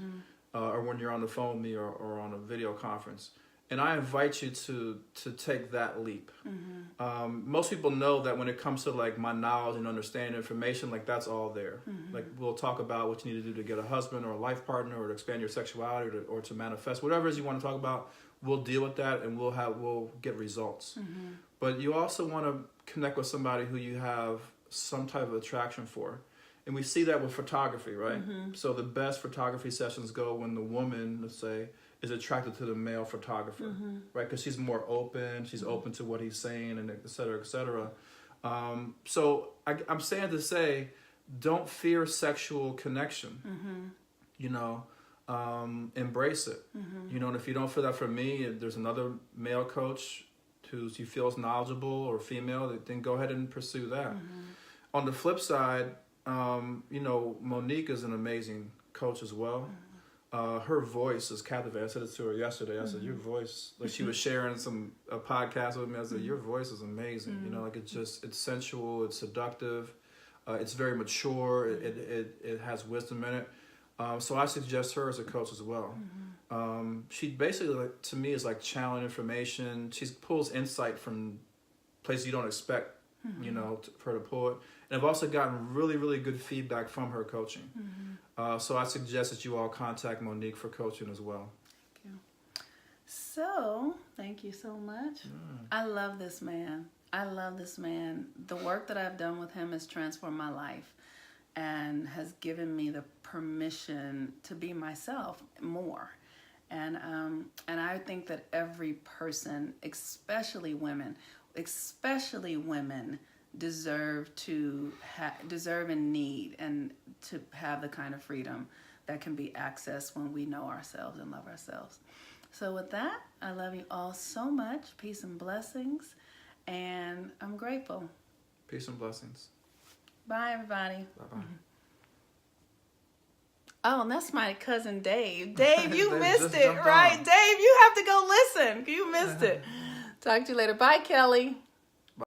Speaker 2: or when you're on the phone with me, or on a video conference. And I invite you to take that leap. Mm-hmm. Most people know that when it comes to like my knowledge and understanding information, like that's all there. Mm-hmm. Like we'll talk about what you need to do to get a husband or a life partner, or to expand your sexuality, or to manifest whatever it is you want to talk about. We'll deal with that, and we'll get results. Mm-hmm. But you also want to connect with somebody who you have some type of attraction for. And we see that with photography, right? Mm-hmm. So the best photography sessions go when the woman, let's say, is attracted to the male photographer, right? Because she's more open, she's open to what he's saying, and et cetera, et cetera. So I'm saying to say, don't fear sexual connection, embrace it. And if you don't feel that from me, if there's another male coach who you feel is knowledgeable, or female, then go ahead and pursue that. On the flip side, Monique is an amazing coach as well. Her voice is captivating. I said it to her yesterday. I said, your voice, like she was sharing a podcast with me. I said, your voice is amazing. It's sensual, it's seductive, it's very mature, it has wisdom in it. So I suggest her as a coach as well. She basically, to me, is like channeling information. She pulls insight from places you don't expect, for her to pull it. And I've also gotten really, really good feedback from her coaching. So I suggest that you all contact Monique for coaching as well.
Speaker 1: Thank you. So, thank you so much. I love this man. The work that I've done with him has transformed my life and has given me the permission to be myself more. And I think that every person, especially women, deserve and need and to have the kind of freedom that can be accessed when we know ourselves and love ourselves. So with that, I love you all so much. Peace and blessings, and I'm grateful.
Speaker 2: Peace and blessings.
Speaker 1: Bye, everybody.
Speaker 2: Bye-bye.
Speaker 1: Oh, and that's my cousin Dave. Dave, you missed it, right? Dave, you have to go listen. You missed it. Talk to you later. Bye, Kelly.